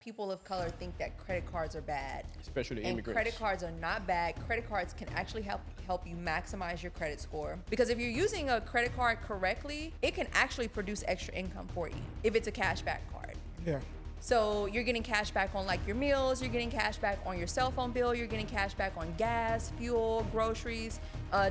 People of color think that credit cards are bad. Especially and immigrants. Credit cards are not bad. Credit cards can actually help you maximize your credit score. Because if you're using a credit card correctly, it can actually produce extra income for you if it's a cashback card. Yeah. So you're getting cash back on like your meals, you're getting cash back on your cell phone bill, you're getting cash back on gas, fuel, groceries,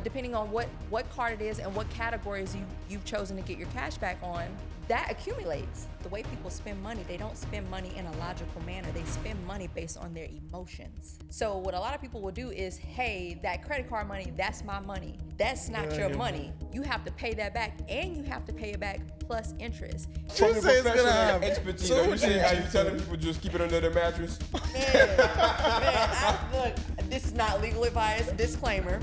depending on what card it is and what categories you've chosen to get your cash back on. That accumulates. The way people spend money, they don't spend money in a logical manner. They spend money based on their emotions. So what a lot of people will do is, hey, that credit card money, that's my money. That's not your money. You have to pay that back, and you have to pay it back plus interest. From your say it's gonna professional have expertise, so are you much saying how you interest. telling people just keep it under their mattress? Look, this is not legal advice. Disclaimer.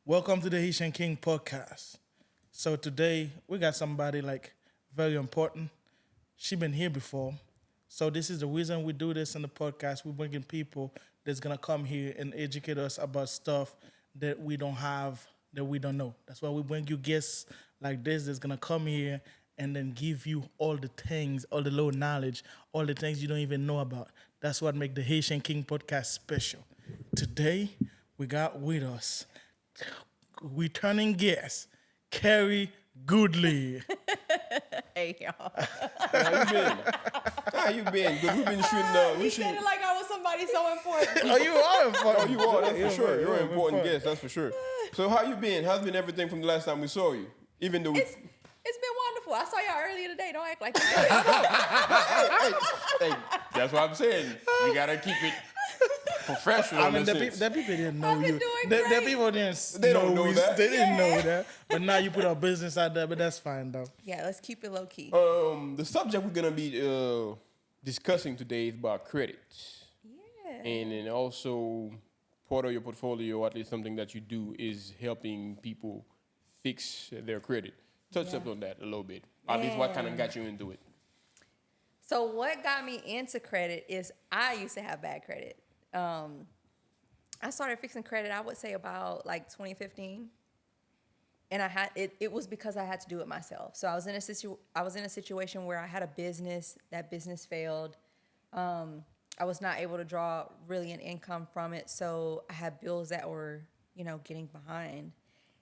Welcome to the Haitian King Podcast. So today we got somebody like very important. She been here before. So this is the reason we do this in the podcast. We're bringing people that's gonna come here and educate us about stuff that we don't have, that we don't know. That's why we bring you guests like this that's gonna come here and then give you all the things, all the low knowledge, all the things you don't even know about. That's what make the Haitian King Podcast special. Today we got with us returning guest, Carrie Goodly. Hey, y'all. How you been? How you been? Good. We've been shooting. You said it like I was somebody so important. Oh, you are important. Oh, you are. That's for sure. You're an Yeah, important guest. That's for sure. So how you been? How's been everything from the last time we saw you? Even though It's been wonderful. I saw y'all earlier today. Don't act like that. hey, that's what I'm saying. You gotta keep it professional. I mean, in the a sense. people didn't know I've been you. doing The great. people didn't They don't know that. They didn't know that. But now you put our business out there, but that's fine, though. Yeah, let's keep it low key. The subject we're gonna be discussing today is about credit, Yeah. and then also part of your portfolio, or at least something that you do, is helping people fix their credit. Touch up on that a little bit. At least what kind of got you into it? So what got me into credit is I used to have bad credit. I started fixing credit, I would say about like 2015. And I had it was because I had to do it myself. So I was in a situation where I had a business, that business failed. I was not able to draw really an income from it. So I had bills that were, getting behind.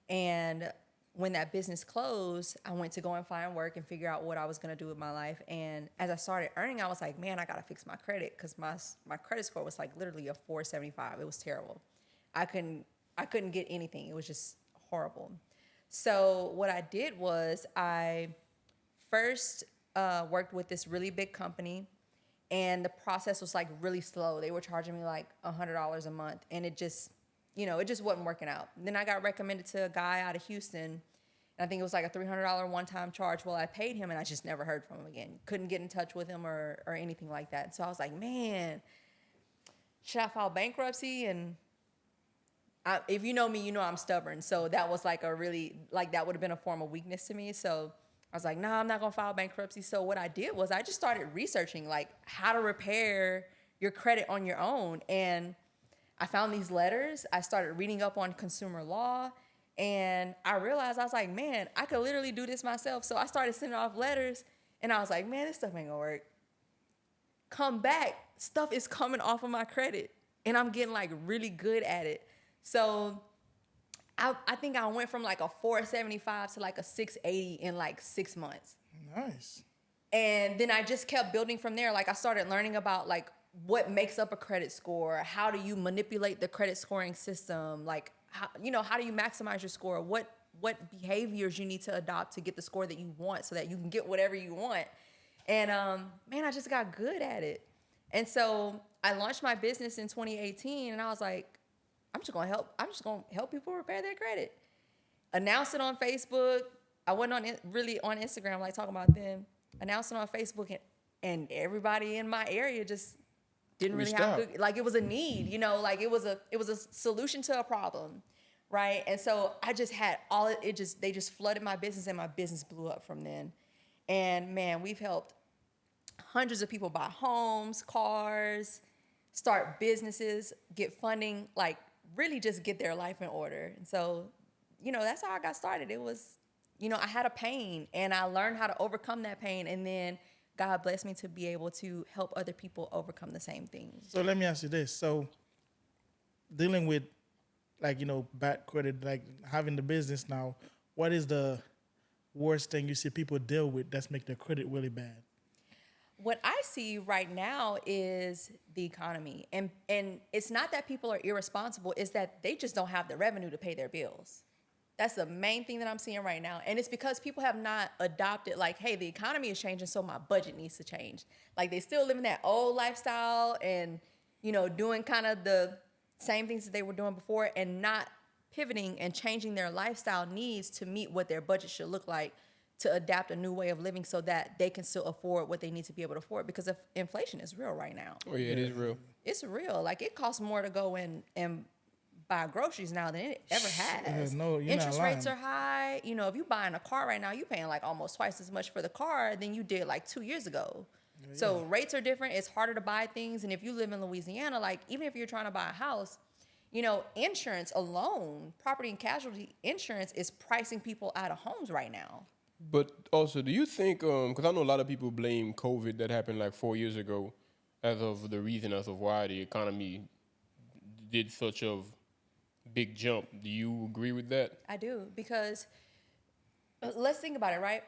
And when that business closed, I went to go and find work and figure out what I was going to do with my life. And as I started earning, I was like, man, I got to fix my credit, because my credit score was like literally a 475. It was terrible. I couldn't get anything. It was just horrible. So what I did was I first worked with this really big company, and the process was like really slow. They were charging me like $100 a month, and it just wasn't working out. And then I got recommended to a guy out of Houston, and I think it was like a $300 one-time charge. Well, I paid him, and I just never heard from him again. Couldn't get in touch with him or anything like that. So I was like, man, should I file bankruptcy? And if you know me, you know I'm stubborn. So that was like that would have been a form of weakness to me. So I was like, nah, I'm not going to file bankruptcy. So what I did was I just started researching like how to repair your credit on your own. And I found these letters. I started reading up on consumer law, and I realized, I was like, man, I could literally do this myself. So I started sending off letters, and I was like, man, this stuff ain't gonna work. Come back, stuff is coming off of my credit, and I'm getting like really good at it. So I think I went from like a 475 to like a 680 in like 6 months. Nice. And then I just kept building from there. Like I started learning about like what makes up a credit score, how do you manipulate the credit scoring system, like how do you maximize your score, what behaviors you need to adopt to get the score that you want so that you can get whatever you want. And man, I just got good at it. And so I launched my business in 2018, and I was like, I'm just gonna help people repair their credit. Announced it on Facebook. I wasn't really on Instagram, like talking about them. Announced it on Facebook, and everybody in my area just didn't really have good, like it was a need, like it was a solution to a problem, right? And so I just had they just flooded my business, and my business blew up from then. And man, we've helped hundreds of people buy homes, cars, start businesses, get funding, like really just get their life in order. And so, that's how I got started. It was, I had a pain and I learned how to overcome that pain. And then God blessed me to be able to help other people overcome the same things. So let me ask you this. So dealing with bad credit, like having the business now, what is the worst thing you see people deal with that's make their credit really bad? What I see right now is the economy. And it's not that people are irresponsible, it's that they just don't have the revenue to pay their bills. That's the main thing that I'm seeing right now. And it's because people have not adopted, like, hey, the economy is changing, so my budget needs to change. Like, they still living that old lifestyle and, doing kind of the same things that they were doing before and not pivoting and changing their lifestyle needs to meet what their budget should look like, to adapt a new way of living so that they can still afford what they need to be able to afford, because if inflation is real right now. Oh, yeah, it is real. It's real. Like, it costs more to go and buy groceries now than it ever has. No, you're Interest not lying. rates are high. If you're buying a car right now, you're paying like almost twice as much for the car than you did like 2 years ago. Yeah. So rates are different. It's harder to buy things. And if you live in Louisiana, like even if you're trying to buy a house, insurance alone, property and casualty insurance is pricing people out of homes right now. But also, do you think, because I know a lot of people blame COVID that happened like 4 years ago as of the reason as of why the economy did such a big jump. Do you agree with that? I do, because let's think about it, right?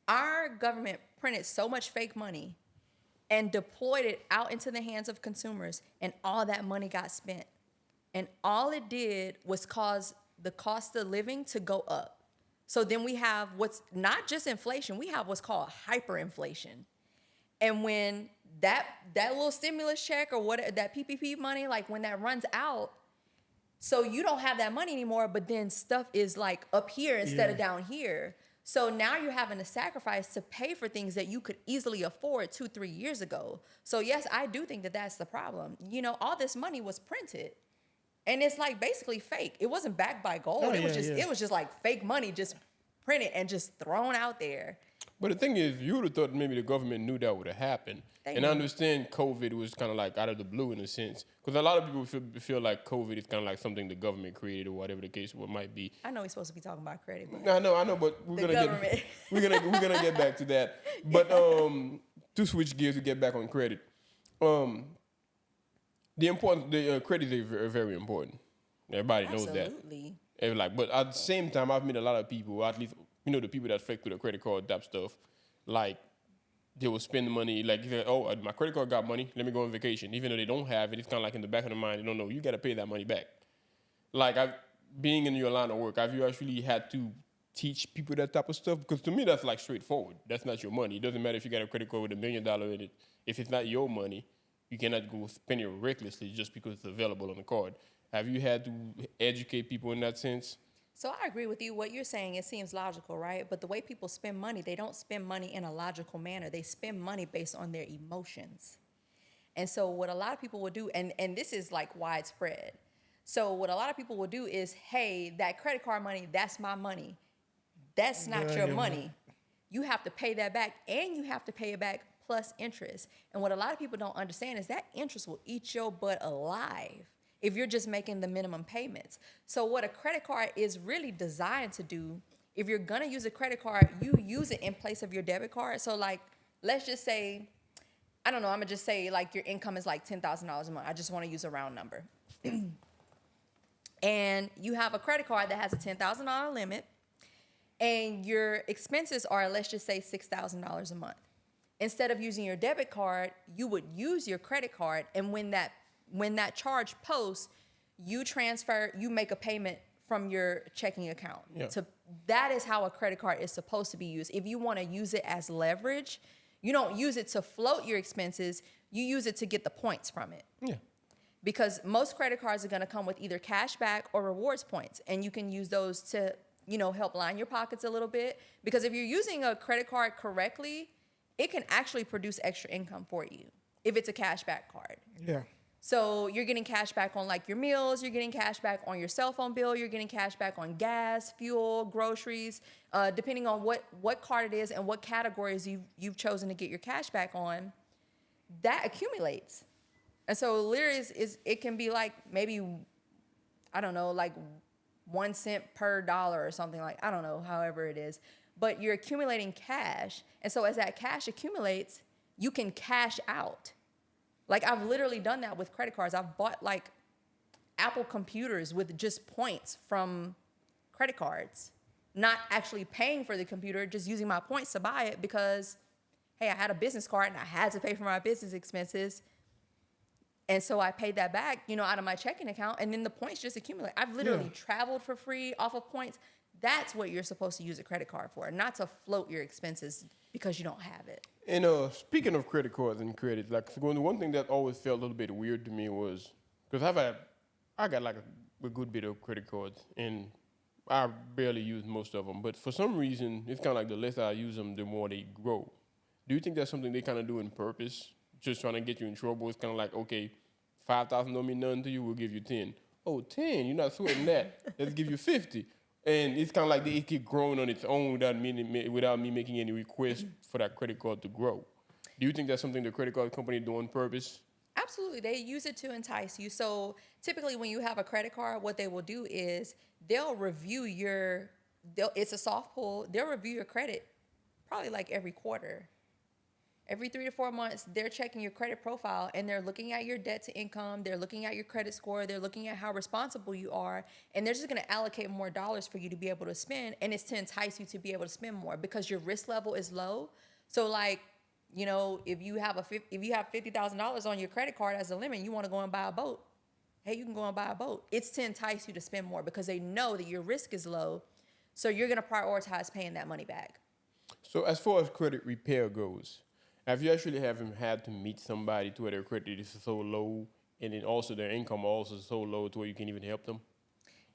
Our government printed so much fake money and deployed it out into the hands of consumers, and all that money got spent. And all it did was cause the cost of living to go up. So then we have what's not just inflation, we have what's called hyperinflation. And when that little stimulus check or what, that PPP money, like when that runs out, so you don't have that money anymore, but then stuff is like up here instead of down here. So now you're having to sacrifice to pay for things that you could easily afford 2-3 years ago. So yes, I do think that that's the problem. All this money was printed, and it's like basically fake. It wasn't backed by gold. It was just like fake money, just printed and just thrown out there. But the thing is, you would have thought maybe the government knew that would have happened. I understand COVID was kind of like out of the blue in a sense, because a lot of people feel like COVID is kind of like something the government created or whatever the case might be. I know we're supposed to be talking about credit, but I know, but we're gonna get back to that. But to switch gears to get back on credit, the credit is very, very important. Everybody knows that. Absolutely. But at the same time, I've met a lot of people, at least the people that fake with a credit card type stuff, like they will spend the money, like, oh, my credit card got money, let me go on vacation. Even though they don't have it, it's kind of like in the back of their mind, they don't know, you got to pay that money back. Like, being in your line of work, have you actually had to teach people that type of stuff? Because to me, that's like straightforward. That's not your money. It doesn't matter if you got a credit card with $1 million in it. If it's not your money, you cannot go spend it recklessly just because it's available on the card. Have you had to educate people in that sense? So I agree with you. What you're saying, it seems logical, right? But the way people spend money, they don't spend money in a logical manner. They spend money based on their emotions. And so what a lot of people will do, and this is like widespread. So what a lot of people will do is, hey, that credit card money, that's my money. That's not your money. You have to pay that back, and you have to pay it back plus interest. And what a lot of people don't understand is that interest will eat your butt alive if you're just making the minimum payments. So what a credit card is really designed to do, if you're gonna use a credit card, you use it in place of your debit card. So like, let's just say, I don't know, I'm gonna just say like your income is like $10,000 a month. I just wanna use a round number. And you have a credit card that has a $10,000 limit, and your expenses are, let's just say, $6,000 a month. Instead of using your debit card, you would use your credit card, and when that charge posts, you make a payment from your checking account. Yeah. That is how a credit card is supposed to be used. If you want to use it as leverage, you don't use it to float your expenses, you use it to get the points from it. Yeah. Because most credit cards are going to come with either cash back or rewards points, and you can use those to, help line your pockets a little bit. Because if you're using a credit card correctly, it can actually produce extra income for you if it's a cash back card. Yeah. So you're getting cash back on like your meals, you're getting cash back on your cell phone bill, you're getting cash back on gas, fuel, groceries, depending on what card it is and what categories you've chosen to get your cash back on, that accumulates. And so literally it can be like maybe, I don't know, like 1 cent per dollar or something, like, I don't know, however it is. But you're accumulating cash. And so as that cash accumulates, you can cash out. Like, I've literally done that with credit cards. I've bought like Apple computers with just points from credit cards, not actually paying for the computer, just using my points to buy it because, hey, I had a business card and I had to pay for my business expenses. And so I paid that back, out of my checking account, and then the points just accumulate. I've literally traveled for free off of points. That's what you're supposed to use a credit card for, not to float your expenses because you don't have it. And speaking of credit cards and credit, like one thing that always felt a little bit weird to me was because I got like a good bit of credit cards, and I barely use most of them. But for some reason, it's kind of like the less I use them, the more they grow. Do you think that's something they kind of do on purpose, just trying to get you in trouble? It's kind of like, okay, 5,000 don't mean nothing to you, we'll give you 10. Oh, 10, you're not sweating that. Let's give you 50. And it's kind of like it keep growing on its own without me making any request for that credit card to grow. Do you think that's something the credit card company do on purpose? Absolutely. They use it to entice you. So typically when you have a credit card, what they will do is they'll review it's a soft pull. They'll review your credit probably like every quarter. Every 3 to 4 months, they're checking your credit profile and they're looking at your debt to income. They're looking at your credit score. They're looking at how responsible you are. And they're just going to allocate more dollars for you to be able to spend. And it's to entice you to be able to spend more because your risk level is low. So like, if you have $50,000 on your credit card as a limit, you want to go and buy a boat. Hey, you can go and buy a boat. It's to entice you to spend more because they know that your risk is low. So you're going to prioritize paying that money back. So as far as credit repair goes, have you actually had to meet somebody to where their credit is so low and then also their income also so low to where you can even help them?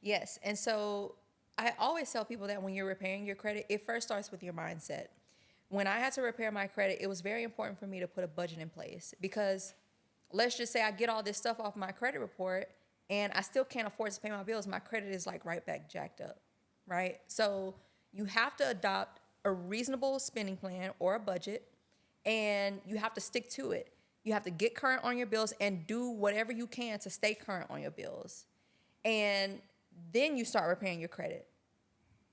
Yes. And so I always tell people that when you're repairing your credit, it first starts with your mindset. When I had to repair my credit, it was very important for me to put a budget in place because let's just say I get all this stuff off my credit report and I still can't afford to pay my bills. My credit is like right back jacked up, right? So you have to adopt a reasonable spending plan or a budget. And you have to stick to it. You have to get current on your bills and do whatever you can to stay current on your bills. And then you start repairing your credit.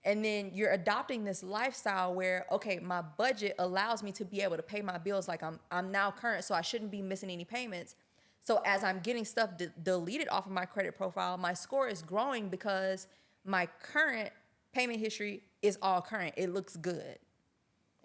And then you're adopting this lifestyle where, okay, my budget allows me to be able to pay my bills like I'm now current, so I shouldn't be missing any payments. So as I'm getting stuff deleted off of my credit profile, my score is growing because my current payment history is all current. It looks good.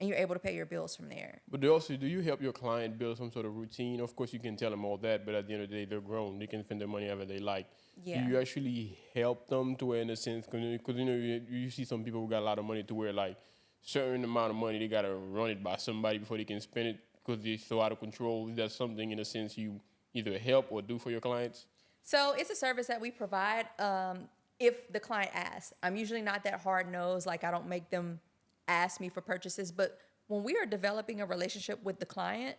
And you're able to pay your bills from there. But do you help your client build some sort of routine? Of course, you can tell them all that, but at the end of the day, they're grown. They can spend their money however they like. Yeah. Do you actually help them to where, in a sense, because you see some people who got a lot of money to where, like, certain amount of money, they got to run it by somebody before they can spend it because they're so out of control. Is that something, in a sense, you either help or do for your clients? So it's a service that we provide if the client asks. I'm usually not that hard-nosed. Like, I don't make them ask me for purchases, but when we are developing a relationship with the client,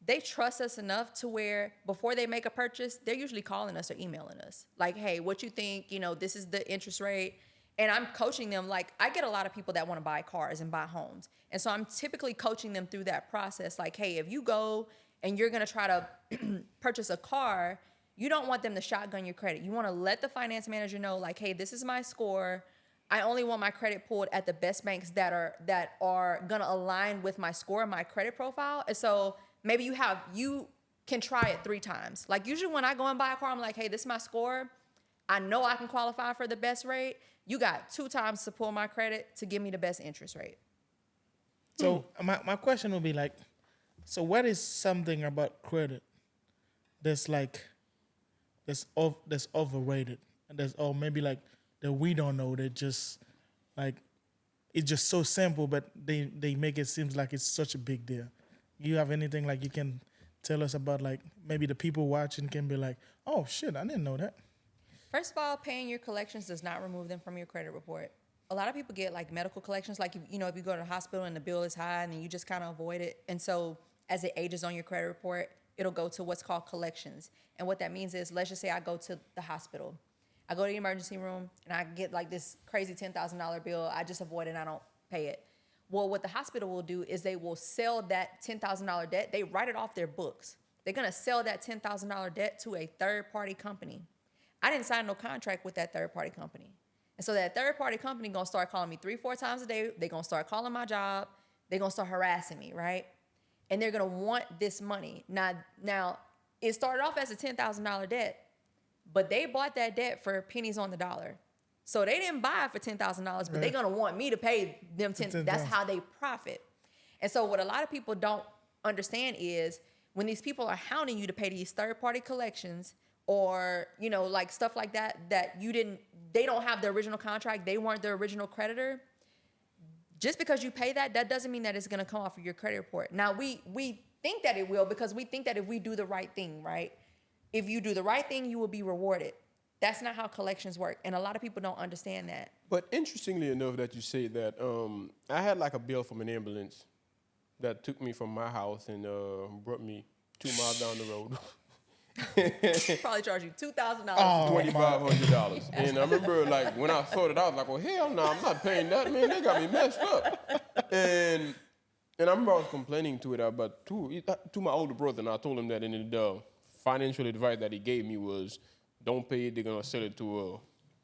they trust us enough to where before they make a purchase, they're usually calling us or emailing us. Like, hey, what you think? This is the interest rate. And I'm coaching them. Like, I get a lot of people that want to buy cars and buy homes. And so I'm typically coaching them through that process. Like, hey, if you go and you're going to try to purchase a car, you don't want them to shotgun your credit. You want to let the finance manager know, like, hey, this is my score. I only want my credit pulled at the best banks that are gonna align with my score and my credit profile. And so maybe you can try it 3 times. Like usually when I go and buy a car, I'm like, hey, this is my score. I know I can qualify for the best rate. You got 2 times to pull my credit to give me the best interest rate. So my question would be like, so what is something about credit that's overrated and or maybe like that we don't know, that just like it's just so simple, but they make it seem like it's such a big deal. You have anything like you can tell us about, like maybe the people watching can be like, oh shit, I didn't know that. First of all, paying your collections does not remove them from your credit report. A lot of people get like medical collections, like if you go to the hospital and the bill is high and then you just kind of avoid it. And so as it ages on your credit report, it'll go to what's called collections. And what that means is, let's just say I go to the hospital. I go to the emergency room and I get like this crazy $10,000 bill. I just avoid it and I don't pay it. Well, what the hospital will do is they will sell that $10,000 debt. They write it off their books. They're going to sell that $10,000 debt to a third-party company. I didn't sign no contract with that third-party company. And so that third-party company going to start calling me 3-4 times a day. They're going to start calling my job. They're going to start harassing me, right? And they're going to want this money. Now, it started off as a $10,000 debt, but they bought that debt for pennies on the dollar. So they didn't buy it for $10,000, but they're going to want me to pay them $10,000. That's how they profit. And so what a lot of people don't understand is when these people are hounding you to pay these third-party collections or, like stuff like that they don't have the original contract, they weren't the original creditor, just because you pay that doesn't mean that it's going to come off of your credit report. Now, we think that it will because we think that if we do the right thing, right? If you do the right thing, you will be rewarded. That's not how collections work, and a lot of people don't understand that. But interestingly enough that you say that, I had like a bill from an ambulance that took me from my house and brought me 2 miles down the road. Probably charge you $2,000. $2,500. And I remember like when I saw it, I was like, well, hell no, I'm not paying that, man. They got me messed up. And I remember I was complaining to it about to my older brother, and I told him that, and the financial advice that he gave me was, don't pay it, they're gonna sell it to a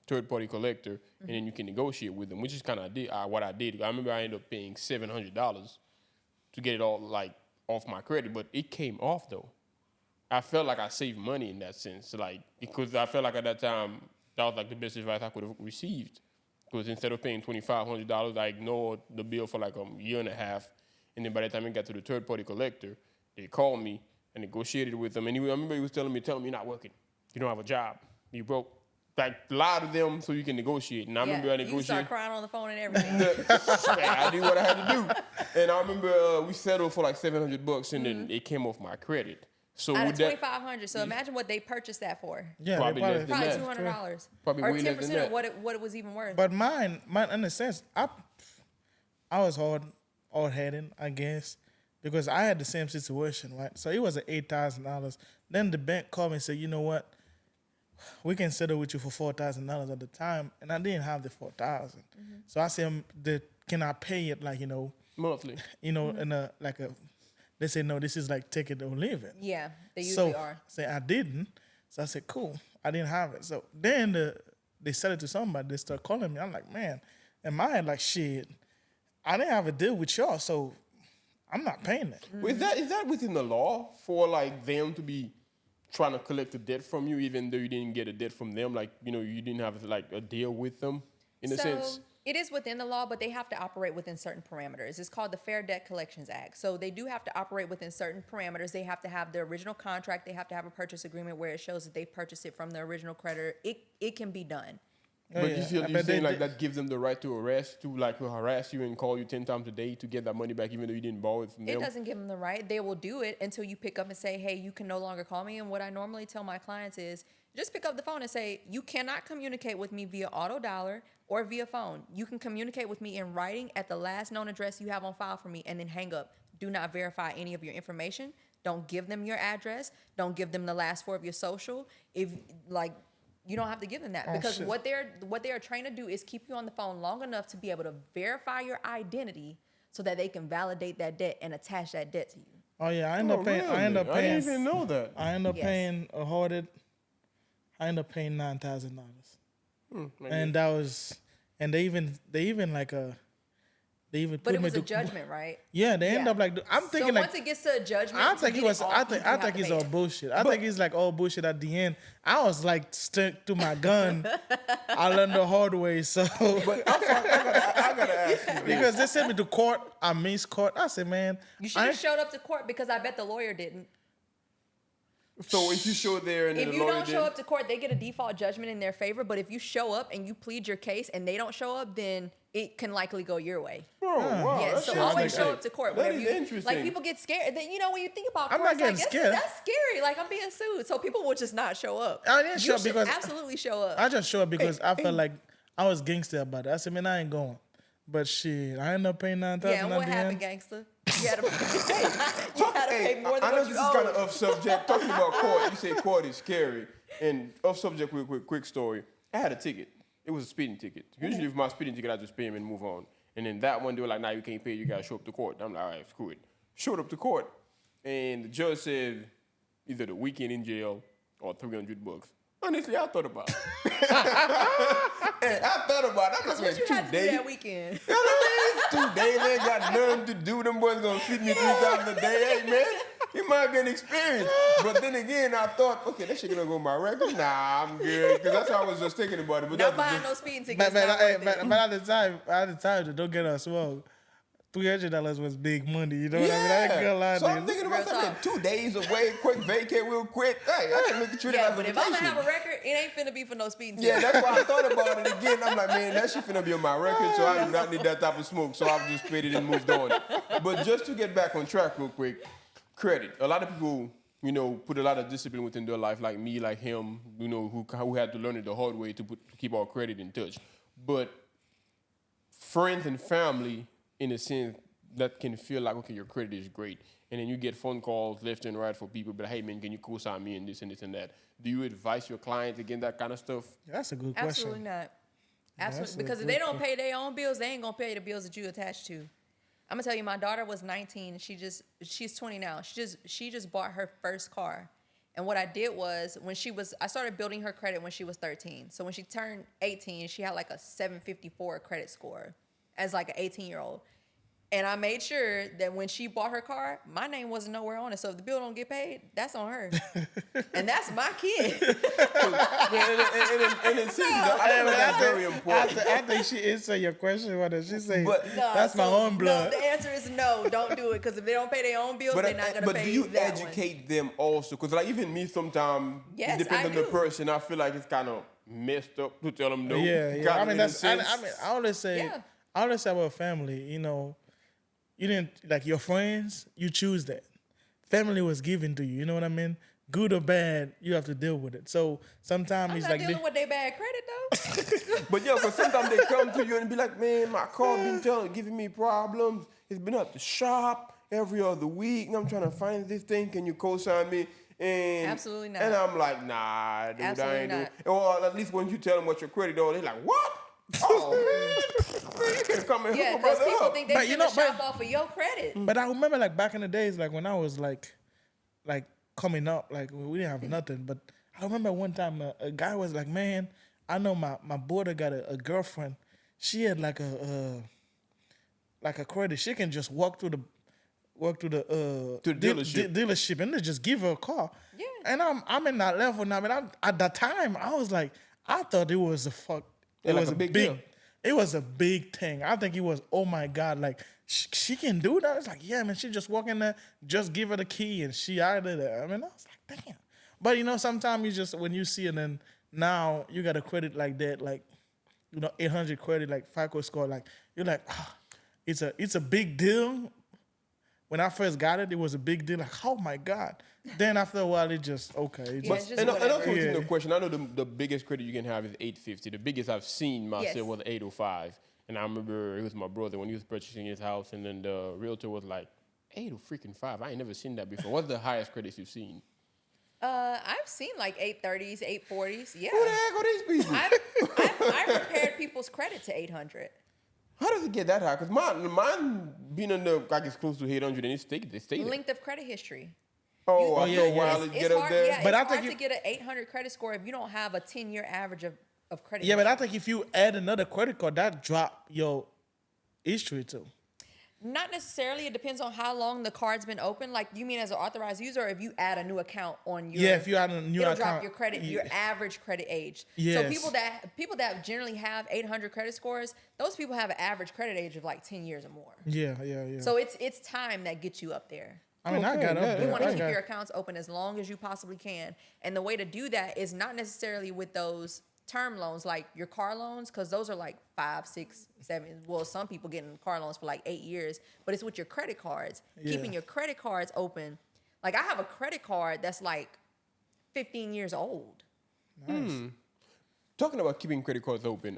third-party collector, and then you can negotiate with them, which is kind of what I did. I remember I ended up paying $700 to get it all like off my credit, but it came off though. I felt like I saved money in that sense, like because I felt like at that time that was like the best advice I could have received. Because instead of paying $2,500, I ignored the bill for like a year and a half, and then by the time it got to the third-party collector, they called me and negotiated with them. And I remember he was telling me you're not working, you don't have a job, you broke. Like, lie to them so you can negotiate. And I remember I negotiated. You start crying on the phone and everything. I did what I had to do. And I remember we settled for like $700, and then it came off my credit. So out of $2,500. So imagine what they purchased that for. Yeah, probably less than that. $200. Probably or way less than 10% that. of what it was even worth. But mine, in a sense, I was hard-headed, I guess, because I had the same situation, right? So it was at $8,000. Then the bank called me and said, you know what? We can settle with you for $4,000 at the time, and I didn't have the $4,000. So I said, can I pay it like monthly? In a like a. They said no. This is like take it or leave it. Yeah, they usually so, are. So I didn't. So I said cool. I didn't have it. So then they sell it to somebody. They start calling me. I'm like, man, in my head like shit. I didn't have a deal with y'all, so I'm not paying it. Is that within the law for like them to be trying to collect a debt from you, even though you didn't get a debt from them? Like, you didn't have like a deal with them in a sense? It is within the law, but they have to operate within certain parameters. It's called the Fair Debt Collections Act. So they do have to operate within certain parameters. They have to have the original contract. They have to have a purchase agreement where it shows that they purchased it from the original creditor. It can be done. But you're saying like that gives them the right to harass you and call you 10 times a day to get that money back, even though you didn't borrow it from them? It doesn't give them the right. They will do it until you pick up and say, hey, you can no longer call me. And what I normally tell my clients is just pick up the phone and say, you cannot communicate with me via auto dialer or via phone. You can communicate with me in writing at the last known address you have on file for me, and then hang up. Do not verify any of your information. Don't give them your address. Don't give them the last 4 of your social. You don't have to give them that because what they are trying to do is keep you on the phone long enough to be able to verify your identity so that they can validate that debt and attach that debt to you. Oh yeah, I end up paying. I didn't even know that. I end up paying a hoarded. I end up paying $9,000, and that was, and they even But it was a judgment, right? Yeah, they end up like I'm thinking so once it gets to a judgment, I think it's all bullshit. I think it's like all bullshit at the end. I was like stuck to my gun. I learned the hard way. So, But I gotta ask you because they sent me to court, I missed court. I said, man, you should have showed up to court because I bet the lawyer didn't. So if you show there and if the you lawyer don't show up to court, they get a default judgment in their favor. But if you show up and you plead your case and they don't show up, then it can likely go your way. Oh, wow. Yeah, so always show up to court. That Whenever is you, interesting. like people get scared. Then when you think about court, I'm not it's getting like, scared. That's scary. Like I'm being sued. So people will just not show up. I didn't show You up should because absolutely show up. I just show up because I felt like I was gangster about it. I said, man, I ain't going. But shit, I ended up paying $9,000 Yeah, and at what the happened, end. gangster? You had to pay more than I know what this you is kind of owed. off subject. Talking about court, you say court is scary. And off subject, quick story. I had a ticket. It was a speeding ticket. Usually, with my speeding ticket, I just pay them and move on. And then that one, they were like, "Nah, you can't pay. You gotta show up to court." I'm like, "All right, screw it." Showed up to court, and the judge said either the weekend in jail or $300. Honestly, I thought about it. And I thought about it. I'm like, What man, you had to do 2 days. that weekend? You know what I mean? It's 2 days. They ain't got nothing to do. Them boys gonna feed me 3 times a day. Hey, man, it might be an experience. But then again, I thought, okay, that shit gonna go on my record. Nah, I'm good. Because that's how I was just thinking about it. But Not that was buying just, no speeding tickets. But, not worth it. but at the time, don't get us wrong. $300 was big money. You know what I mean? I ain't gonna lie So to I'm you. thinking about Real something. talk. 2 days away, quick vacate real quick. Hey, I can look at you Yeah, like but a if I'm gonna vacation. have a record, it ain't finna be for no speeding Yeah, tickets. that's why I thought about it again. I'm like, man, that shit finna be on my record, so I do not need that type of smoke. So I've just paid it and moved on. But just to get back on track real quick, credit. A lot of people, put a lot of discipline within their life, like me, like him, who had to learn it the hard way to keep our credit in touch. But friends and family, in a sense, that can feel like, okay, your credit is great. And then you get phone calls left and right for people, but hey, man, can you co-sign me and this and this and that? Do you advise your clients against that kind of stuff? That's a good question. Absolutely not. That's Absolutely. a Because if good they don't pay their own bills, they ain't gonna pay the bills that you attached to. I'm gonna tell you, my daughter was 19 and she's 20 now. She just bought her first car. And what I did was I started building her credit when she was 13. So when she turned 18, she had like a 754 credit score as like an 18-year-old. And I made sure that when she bought her car, my name wasn't nowhere on it. So if the bill don't get paid, that's on her. And that's my kid. And it seems that I think that's very important. I think she answered your question. What did she say? But- That's my own blood. No, the answer is no. Don't do it because if they don't pay their own bills, they're not gonna But pay do you that educate them also? Because like even me, sometimes Yes, it depends I on the do. person. I feel like it's kind of messed up to tell them no. Yeah. Kinda I mean, in a that's. I sense. mean, I always say. Yeah. I always say about family. You didn't like your friends. You choose that. Family was given to you. You know what I mean? Good or bad, you have to deal with it. So sometimes I'm it's not like dealing with their bad credit though. But yeah, because sometimes they come to you and be like, man, my car been giving me problems. It's been at the shop every other week. And I'm trying to find this thing. Can you co-sign me? And Absolutely not. And I'm like, nah, dude, Absolutely I ain't doing. not. Or at least when you tell them what your credit is, they're like, what? Oh, man, you can come and Yeah, hook a because brother people up. think they But should you know, shop but- off of your credit. But I remember like back in the days, like when I was like coming up, like we didn't have nothing. But I remember one time a guy was like, man, I know my brother got a girlfriend. She had like a credit. She can just walk through the To the dealership. dealership and they just give her a car. Yeah. And I'm in that level now. But at that time I was like, I thought it was a fuck. It like was a a big big. deal. It was a big thing. I think it was. Oh my God! Like she can do that. It's like, yeah, man. She just walk in there, just give her the key, and she out of there. I mean, I was like, damn. But sometimes you just when you see it, and now you got a credit like that, like 800 credit, like FICO score, like you're like, it's a big deal. When I first got it, it was a big deal. Like, oh my God. Then after a while, it just okay. It Yeah, just, it's just And whatever. also Yeah. the question, I know the biggest credit you can have is 850. The biggest I've seen myself Yes. was 805. And I remember it was my brother when he was purchasing his house, and then the realtor was like, 805. I ain't never seen that before. What's the highest credits you've seen? I've seen like 830s, 840s. Yeah. Who the heck are these people? I've repaired people's credit to 800. How does it get that high? Because mine being in the, I guess, close to 800, and they stay there. Length of credit history. Oh, yeah, after a yeah. while it It's get up hard, there. yeah, But it's I think hard to get an 800 credit score if you don't have a 10-year average of credit. yeah, but I history. think if you add another credit card, that drop your history too. Not necessarily. It depends on how long the card's been open. Like, you mean as an authorized user, or if you add a new account on your... Yeah, if you add a new it'll account, drop your credit, your average credit age. So Yes. people that generally have 800 credit scores, those people have an average credit age of like 10 years or more. Yeah. So it's time that gets you up there. I mean, I Okay, got up yeah, there. You want to I keep got- your accounts open as long as you possibly can. And the way to do that is not necessarily with those term loans, like your car loans, because those are like 5, 6, 7. Well, some people getting car loans for like 8 years, but it's with your credit cards. Yeah. Keeping your credit cards open. Like, I have a credit card that's like 15 years old. Nice. Talking about keeping credit cards open,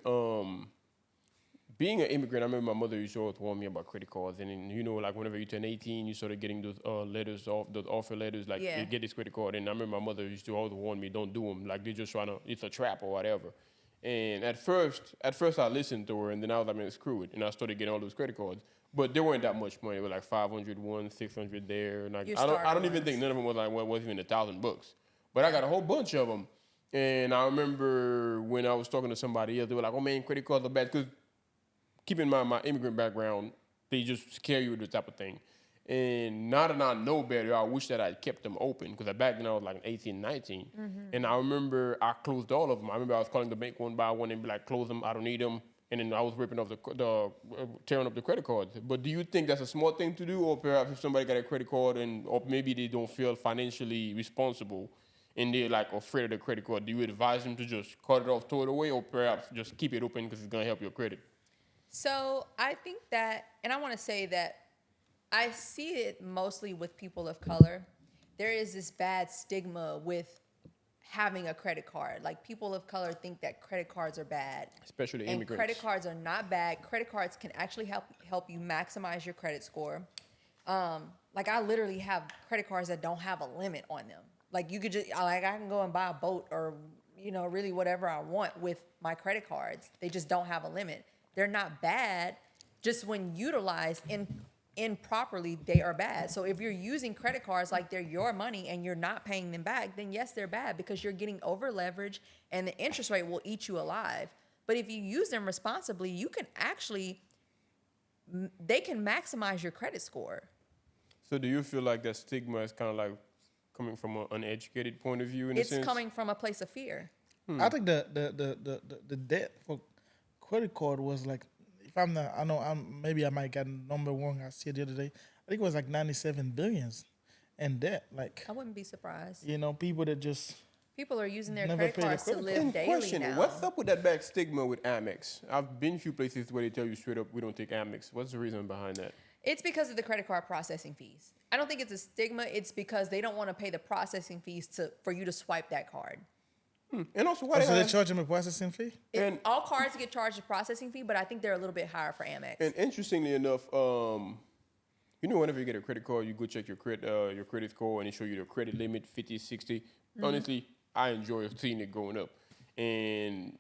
being an immigrant, I remember my mother used to always warn me about credit cards. And then, like whenever you turn 18, you started getting those those offer letters, like you get this credit card. And I remember my mother used to always warn me, don't do them. Like they're just trying to, it's a trap or whatever. And at first I listened to her, and then I was like, man, screw it. And I started getting all those credit cards. But there weren't that much money. It was like 500 one, 600 there. And like, I don't even think none of them was like, wasn't even $1,000. But I got a whole bunch of them. And I remember when I was talking to somebody else, they were like, oh man, credit cards are bad. Because keep in mind my immigrant background, they just scare you with this type of thing. And now that I know better, I wish that I kept them open. Because back then I was like 18, 19. Mm-hmm. And I remember I closed all of them. I remember I was calling the bank one by one and be like, close them, I don't need them. And then I was ripping off tearing up the credit cards. But do you think that's a smart thing to do? Or perhaps if somebody got a credit card or maybe they don't feel financially responsible and they're like afraid of the credit card, do you advise them to just cut it off, throw it away, or perhaps just keep it open because it's going to help your credit? So I think that, and I want to say that I see it mostly with people of color. There is this bad stigma with having a credit card. Like people of color think that credit cards are bad. Especially immigrants. And credit cards are not bad. Credit cards can actually help you maximize your credit score. Like I literally have credit cards that don't have a limit on them. Like you could just, like I can go and buy a boat or, really whatever I want with my credit cards. They just don't have a limit. They're not bad. Just when utilized improperly, they are bad. So if you're using credit cards like they're your money and you're not paying them back, then yes, they're bad because you're getting over leveraged and the interest rate will eat you alive. But if you use them responsibly, you can they can maximize your credit score. So do you feel like that stigma is kind of like coming from an uneducated point of view in a sense? It's coming from a place of fear. I think the debt for credit card was like, if I'm not, maybe I might get number one. I see it the other day. I think it was like 97 billions in debt. Like I wouldn't be surprised. People are using their never credit pay their cards to credit live daily question, now. what's up with that bad stigma with Amex? I've been a few places where they tell you straight up, we don't take Amex. What's the reason behind that? It's because of the credit card processing fees. I don't think it's a stigma. It's because they don't want to pay the processing fees for you to swipe that card. And also, so they charge them a processing fee? All cards get charged a processing fee, but I think they're a little bit higher for Amex. And interestingly enough, whenever you get a credit card, you go check your credit score, and it show you the credit limit, 50, 60. Mm-hmm. Honestly, I enjoy seeing it going up. And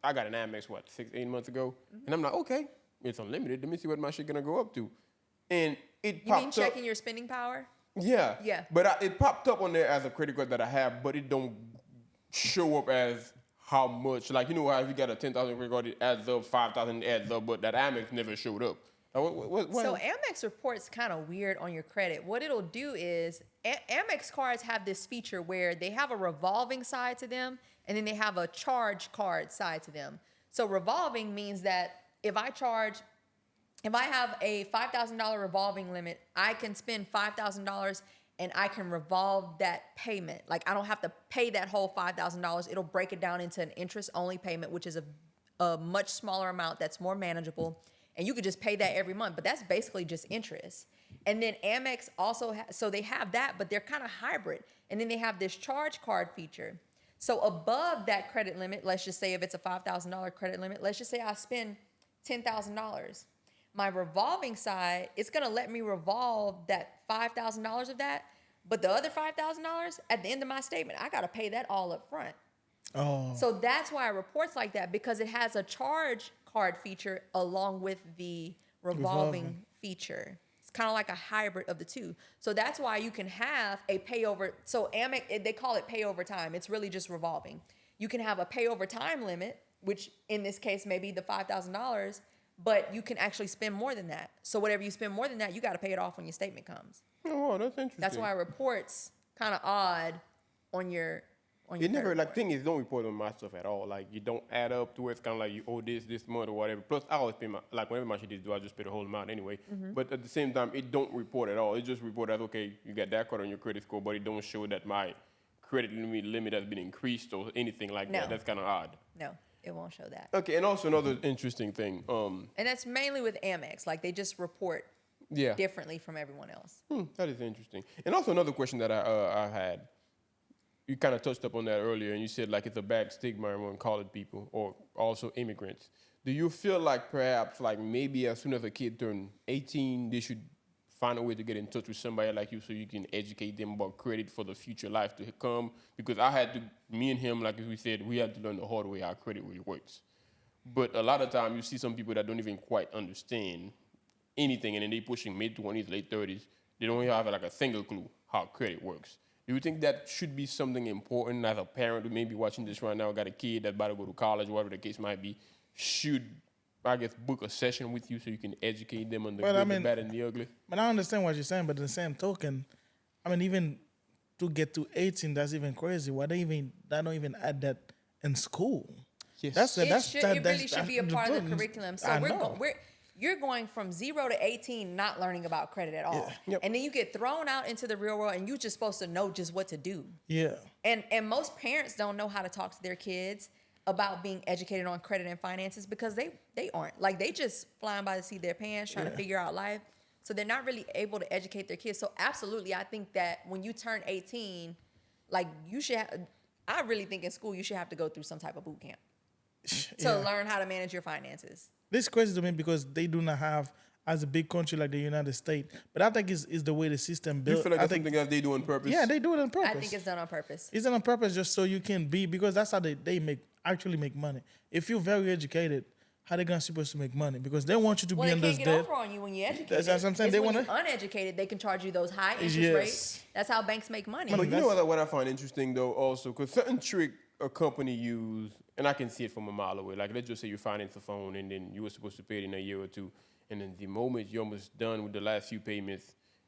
I got an Amex, 6-8 months ago? Mm-hmm. And I'm like, okay, it's unlimited. Let me see what my shit going to go up to. And it popped up. You mean checking your spending power? Yeah. Yeah. But it popped up on there as a credit card that I have, but it don't show up as how much. Like, how if you got a 10,000 credit card, it adds up, 5,000 adds up, but that Amex never showed up. What? So Amex reports kind of weird on your credit. What it'll do is Amex cards have this feature where they have a revolving side to them, and then they have a charge card side to them. So revolving means that if I have a $5,000 revolving limit, I can spend $5,000 and I can revolve that payment. Like I don't have to pay that whole $5,000. It'll break it down into an interest-only payment, which is a much smaller amount that's more manageable. And you could just pay that every month, but that's basically just interest. And then Amex also, so they have that, but they're kind of hybrid. And then they have this charge card feature. So above that credit limit, let's just say if it's a $5,000 credit limit, let's just say I spend $10,000. My revolving side, it's going to let me revolve that $5,000 of that. But the other $5,000 at the end of my statement, I got to pay that all up front. Oh. So that's why it reports like that, because it has a charge card feature along with the revolving feature. It's kind of like a hybrid of the two. So that's why you can have a pay over. So Amex, they call it pay over time. It's really just revolving. You can have a pay over time limit, which in this case may be the $5,000, but you can actually spend more than that. So whatever you spend more than that, you got to pay it off when your statement comes. Oh, that's interesting. That's why it reports kind of odd on your It never, like, thing is, don't report on my stuff at all. Like, you don't add up to it. It's kind of like you owe this month or whatever. Plus, I always pay whenever my shit is due, I just pay the whole amount anyway. Mm-hmm. But at the same time, it don't report at all. It just report as, okay, you got that card on your credit score, but it don't show that my credit limit has been increased or anything like that. That's kind of odd. No, it won't show that. Okay, and also another interesting thing. And that's mainly with Amex. Like, they just report differently from everyone else. That is interesting. And also another question that I had. You kind of touched up on that earlier, and you said, like, it's a bad stigma among colored people or also immigrants. Do you feel like perhaps like maybe as soon as a kid turns 18, they should find a way to get in touch with somebody like you so you can educate them about credit for the future life to come? Because me and him, like we said, we had to learn the hard way how credit really works. But a lot of time you see some people that don't even quite understand anything, and then they pushing mid-20s, late 30s. They don't even have like a single clue how credit works. Do you think that should be something important as a parent who may be watching this right now, got a kid that's about to go to college, whatever the case might be, should, I guess, book a session with you so you can educate them on the good, the bad, and the ugly? But I understand what you're saying, but in the same token, I mean, even to get to 18, that's even crazy. Why they don't even add that in school? Yes. It really should be a part of the curriculum. So you're going from 0 to 18 not learning about credit at all. Yeah. Yep. And then you get thrown out into the real world and you're just supposed to know just what to do. Yeah. And most parents don't know how to talk to their kids about being educated on credit and finances because they aren't. Like, they just flying by the seat of their pants trying to figure out life. So they're not really able to educate their kids. So absolutely, I think that when you turn 18, like, I really think in school you should have to go through some type of boot camp to learn how to manage your finances. This is crazy to me because they do not have, as a big country like the United States, but I think it's the way the system built. You feel like that's something else they do on purpose? Yeah, they do it on purpose. I think it's done on purpose. It's done on purpose just so you can be, because that's how they actually make money. If you're very educated, how they gonna supposed to make money? Because they want you to be on this debt. Well, they can't get over on you when you're educated. That's what I'm saying. When you're uneducated, they can charge you those high interest rates. That's how banks make money. But you know what I find interesting, though, also? Because certain trick a company use, and I can see it from a mile away. Like, let's just say you finance a phone, and then you were supposed to pay it in a year or two, and then the moment you're almost done with the last few payments,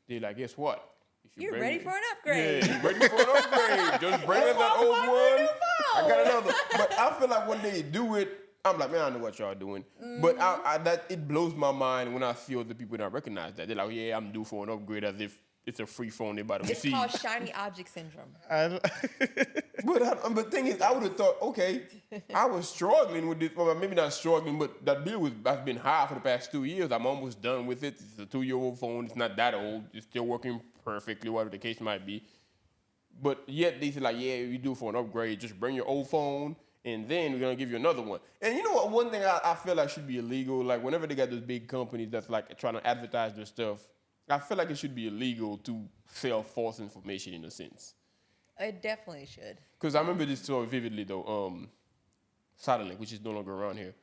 they're like, guess what? You're ready for an upgrade. Yeah, you're ready for an upgrade. Just bring us that old one. I got another. But I feel like when they do it, I'm like, man, I know what y'all doing. Mm-hmm. But it blows my mind when I see other people that recognize that. They're like, yeah, I'm due for an upgrade, as if it's a free phone they're about to receive. It's called shiny object syndrome. But the thing is, I would have thought, okay, I was struggling with this. Well, maybe not struggling, but that bill has been high for the past 2 years. I'm almost done with it. It's a 2-year-old phone. It's not that old. It's still working perfectly, whatever the case might be. But yet they say, like, yeah, you do for an upgrade. Just bring your old phone, and then we're going to give you another one. And you know what? One thing I feel like should be illegal, like whenever they got those big companies that's like trying to advertise their stuff, I feel like it should be illegal to sell false information in a sense. It definitely should. Because I remember this so vividly, though. Satellink, which is no longer around here.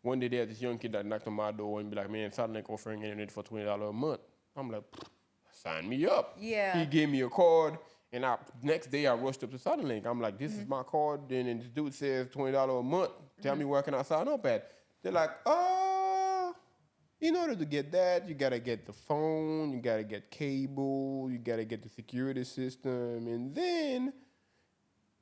One day they had this young kid that knocked on my door and be like, man, Satellink offering internet for $20 a month. I'm like, sign me up. Yeah. He gave me a card, and next day I rushed up to Satellink. I'm like, this is my card, and this dude says $20 a month. Tell me where can I sign up at? They're like, in order to get that, you got to get the phone, you got to get cable, you got to get the security system, and then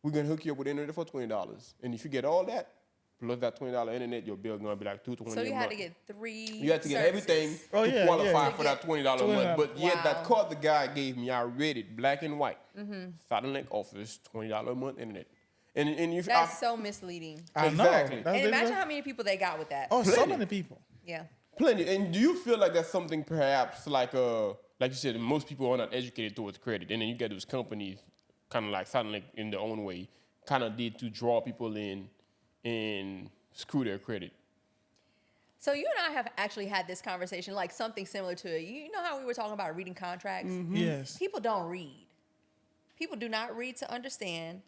we're going to hook you up with internet for $20. And if you get all that, plus that $20 internet, your bill going to be like $220 a month. So you had to get 3 You had to get everything to qualify for that $20 a month. But yet that card the guy gave me, I read it black and white. Satellink offers $20 a month internet. And that's so misleading. I exactly. know. And imagine how many people they got with that. Oh, so many people. Yeah. Plenty. And do you feel like that's something perhaps like you said, most people are not educated towards credit, and then you get those companies kind of like Satellink in their own way, kind of did to draw people in and screw their credit? So you and I have actually had this conversation, like something similar to it. You know how we were talking about reading contracts? Mm-hmm. Yes. People don't read. People do not read to understand.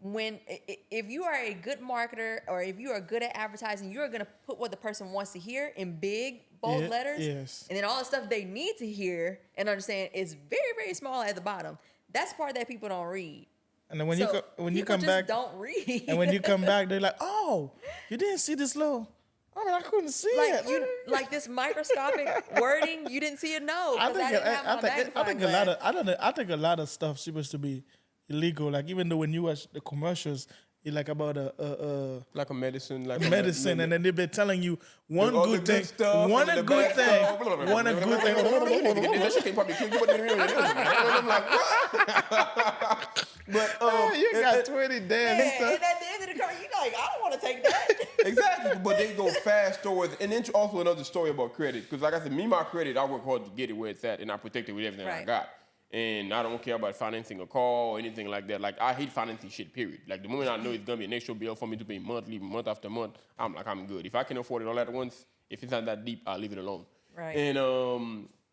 If you are a good marketer or if you are good at advertising, you're going to put what the person wants to hear in big, bold letters. Yes. And then all the stuff they need to hear and understand is very, very small at the bottom. That's the part that people don't read. And then when you come back, don't read. And when you come back, they're like, "Oh, you didn't see this little." I mean, I couldn't see it. Like this microscopic wording, you didn't see it. No, because I didn't have my magnifying glass. I think a lot of stuff supposed to be illegal. Like even though when you watch the commercials, it's like about like a medicine, and then they've been telling you one good thing. That shit can probably kill you. I'm like, what? But you got 20 damn. And at the end of the car, you're like, I don't want to take that. Exactly, but they go fast towards. And then also another story about credit, because like I said, my credit, I work hard to get it where it's at, and I protect it with everything I got. And I don't care about financing a car or anything like that. Like, I hate financing shit, period. Like, the moment I know it's going to be an extra bill for me to pay monthly, month after month, I'm like, I'm good. If I can afford it all at once, if it's not that deep, I'll leave it alone. Right. And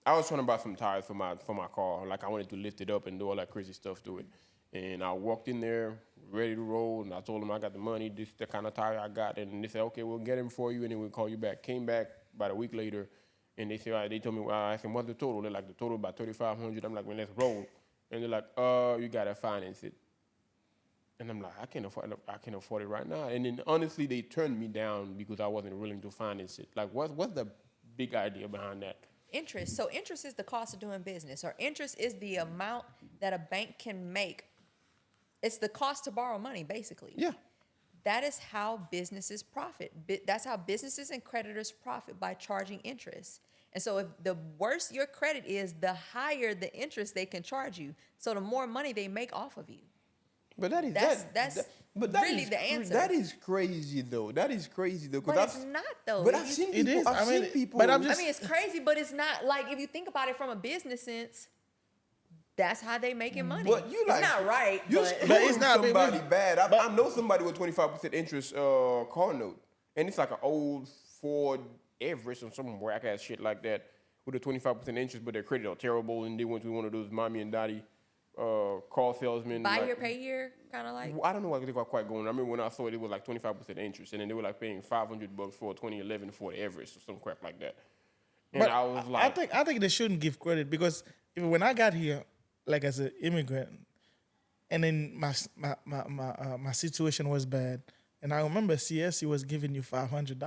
I was trying to buy some tires for my car. Like, I wanted to lift it up and do all that crazy stuff to it. And I walked in there, ready to roll, and I told them I got the money, this is the kind of tire I got. And they said, okay, we'll get them for you, and then we'll call you back. Came back about a week later, and they said, they told me, I asked them, what's the total? They're like, the total about $3,500. I'm like, well, let's roll. And they're like, you gotta finance it. And I'm like, I can't afford it right now. And then honestly, they turned me down because I wasn't willing to finance it. Like, what's the big idea behind that? Interest. So interest is the cost of doing business, or interest is the amount that a bank can make. It's the cost to borrow money, basically. Yeah. That is how businesses profit. That's how businesses and creditors profit, by charging interest. And so if the worse your credit is, the higher the interest they can charge you. So the more money they make off of you. But that is really the answer. That is crazy though. That is crazy though. But it's not though. But I've seen people. It is. I've seen people. But I mean, it's crazy, but it's not like, if you think about it from a business sense, that's how they making money. But you like, it's not right. You're But But it's not somebody big, bad. I know somebody with 25% interest car note, and it's like an old Ford Everest or some whack ass shit like that with a 25% interest, but their credit are terrible, and they went to one of those mommy and daddy car salesmen. buy like, year, pay year, kind of like. I don't know what they were quite going. I remember when I saw it, it was like 25% interest, and then they were like paying $500 for a 2011 Ford Everest or some crap like that. And but I was like, I think they shouldn't give credit, because even when I got here, like as an immigrant, and then my situation was bad, and I remember CSC was giving you $500,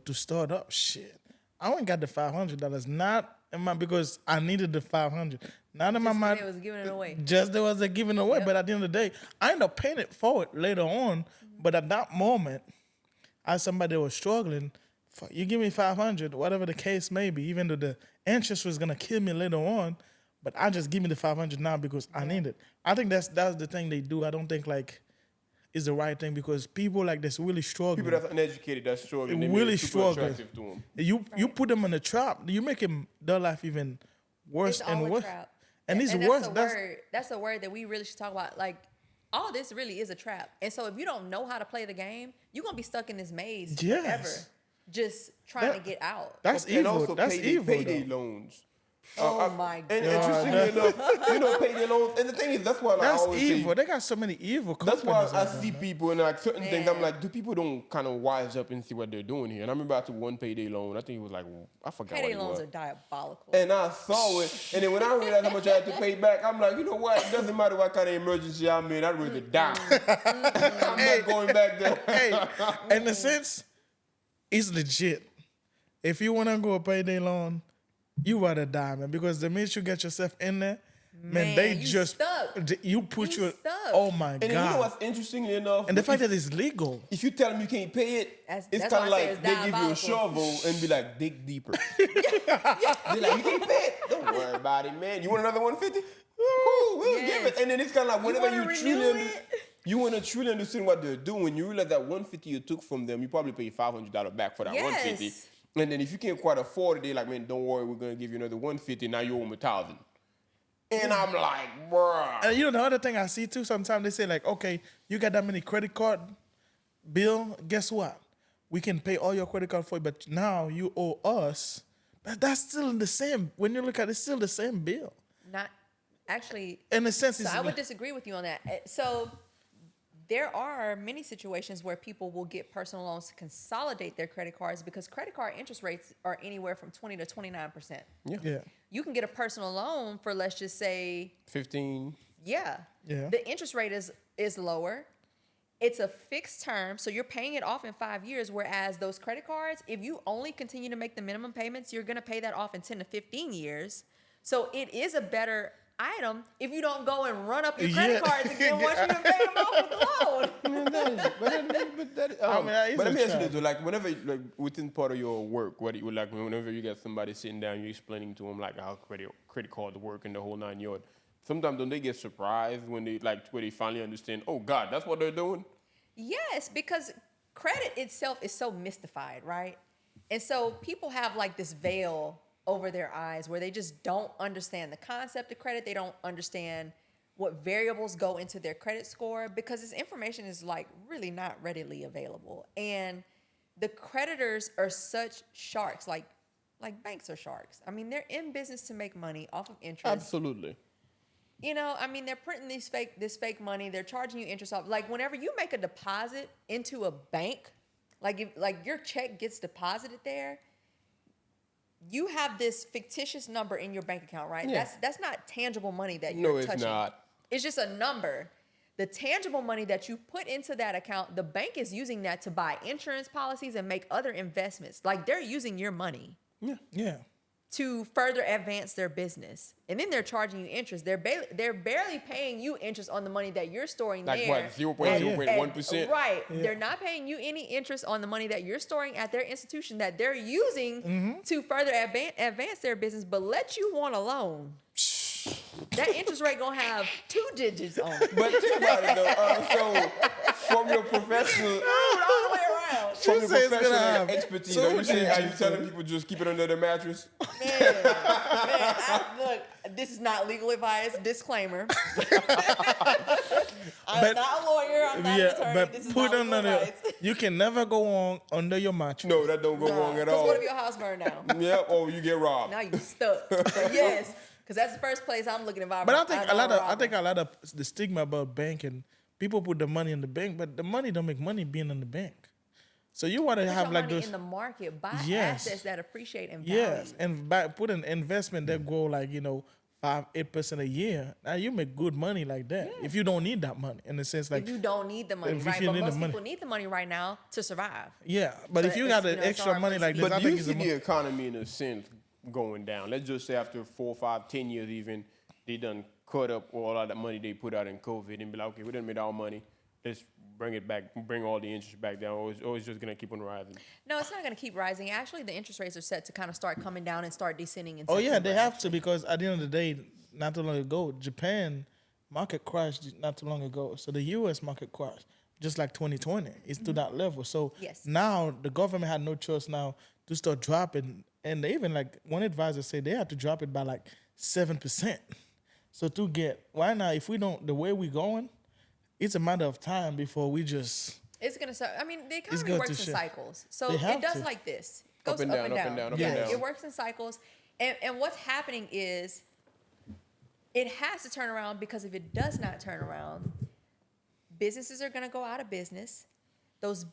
to start up shit. I only got the $500, not in my, because I needed the $500. Not in my mind. It was giving it away. Just there was a giving away, Yep. but at the end of the day, I ended up paying it forward later on. But at that moment, as somebody that was struggling, you give me $500, whatever the case may be, even though the interest was gonna kill me later on, but I just give me the $500 now because I need it. I think that's the thing they do. I don't think like is the right thing, because people like this really struggling. people that's uneducated, that's struggling, they Really make it super struggling. attractive to them. You put them in a trap. You make their life even worse It's and all a worse. trap. And it's that's worse. a word. That's a word that we really should talk about. Like, all this really is a trap. And so if you don't know how to play the game, you're gonna be stuck in this maze Yes. forever, just trying to get out. That's And evil. also That's evil. payday though. loans. Oh my And God. interestingly enough, payday loans. And the thing is, that's why I That's always evil. say, They got so many evil that's companies. why I out there, see man. people and like certain things. I'm Man. like, do people don't kind of wise up and see what they're doing here? And I remember I took one payday loan. I think it was like, I forgot Payday what it loans was. are diabolical. And I saw it, and then when I realized how much I had to pay back, I'm like, you know what? It doesn't matter what kind of emergency I'm in. I'd rather die. I'm not going back there. Hey, in a sense, it's legit. If you want to go a payday loan, you rather die, man, because the minute you get yourself in there, man, they you just stuck. you put You your stuck. oh my And you know god, what's interestingly enough? and the fact that it's legal. if you tell them you can't pay it, That's it's why kind of I say like it's they give you a diabolical. shovel and be like, dig deeper. They're like, you can't pay it. Don't worry about it, man. You want another 150? Cool, we'll give it. And then it's kind of like whenever wanna you renew truly, it? you want to truly understand what they're doing. You realize that 150 you took from them, you probably pay $500 back for that Yes. 150. And then if you can't quite afford it, they're like, man, don't worry, we're gonna give you another 150. Now you owe them $1,000. And I'm like, bruh. And the other thing I see too, sometimes they say like, okay, you got that many credit card bill, guess what? We can pay all your credit card for you, but now you owe us. But that's still the same. When you look at it, it's still the same bill. Not actually. In a sense, So it's I would disagree with you on that. So there are many situations where people will get personal loans to consolidate their credit cards, because credit card interest rates are anywhere from 20 to 29%. yeah. You can get a personal loan for, let's just say, 15. Yeah. the interest rate is lower. It's a fixed term, so you're paying it off in 5 years, whereas those credit cards, if you only continue to make the minimum payments, you're going to pay that off in 10 to 15 years. So it is a better item if you don't go and run up your credit Yeah. cards again once you done paid them off with the loan. I mean, that is But let a me ask you trap. this, though, like whenever, like within part of your work, what do you like whenever you get somebody sitting down, you're explaining to them like how credit card work and the whole 9 yards. Sometimes don't they get surprised when they where they finally understand, oh God, that's what they're doing? Yes, because credit itself is so mystified, right? And so people have like this veil over their eyes, where they just don't understand the concept of credit. They don't understand what variables go into their credit score, because this information is like really not readily available. And the creditors are such sharks, like banks are sharks. I mean, they're in business to make money off of interest. Absolutely. You know, I mean, they're printing this fake money. They're charging you interest off. Like whenever you make a deposit into a bank, like your check gets deposited there, you have this fictitious number in your bank account, right? Yeah. That's not tangible money that you're touching. No, it's not. It's just a number. The tangible money that you put into that account, the bank is using that to buy insurance policies and make other investments. Like they're using your money to further advance their business. And then they're charging you interest. They're barely paying you interest on the money that you're storing Like there. what, 0.1%? Right. Yeah. They're not paying you any interest on the money that you're storing at their institution that they're using to further advance their business, but let you want a loan. That interest rate gonna have 2 digits on it. But think about it though. So from your professional, all the way around. from your says professional gonna expertise, have are you saying, are you digits. telling people just keep it under the mattress? Look, this is not legal advice. Disclaimer. I'm not a lawyer. I'm not an attorney. but This is put not legal under advice. you can never go on under your mattress. No, that don't go wrong at Because all. what if your house burned down? Yeah, or you get robbed. Now you stuck. But yes, because that's the first place I'm looking at. But I think a lot of the stigma about banking, people put the money in the bank, but the money don't make money being in the bank. So you want to have like money those in the market, buy Yes. assets that appreciate in value. yes, and put an investment that grow like 5-8% a year. Now you make good money like that. If you don't need that money, in the sense like If you don't need the money, if right? you But need the most money. people need the money right now to survive. yeah, but So if you it's, got the it's extra our money like this, I But think you it's see a the economy in a sense going down. Let's just say after 4, 5, 10 years even, they done cut up all of that money they put out in COVID and be like, okay, we done made our money. Let's bring it back, bring all the interest back down, or it's just going to keep on rising. No, it's not going to keep rising. Actually, the interest rates are set to kind of start coming down and start descending. In Oh yeah, September. they have to, because at the end of the day, not too long ago, Japan market crashed not too long ago. So the U.S. market crashed just like 2020. It's to that level. So Yes. now the government had no choice now to start dropping, and they even like one advisor said they had to drop it by like 7%. So to get right now, if we don't, the way we're going, it's a matter of time before we just. It's going to start. I mean, the It's economy going works to in shift. cycles. So They have it does to. like this. Goes Up and down, up and down, up and down. It works in cycles. And what's happening is it has to turn around, because if it does not turn around, businesses are going to go out of business. Those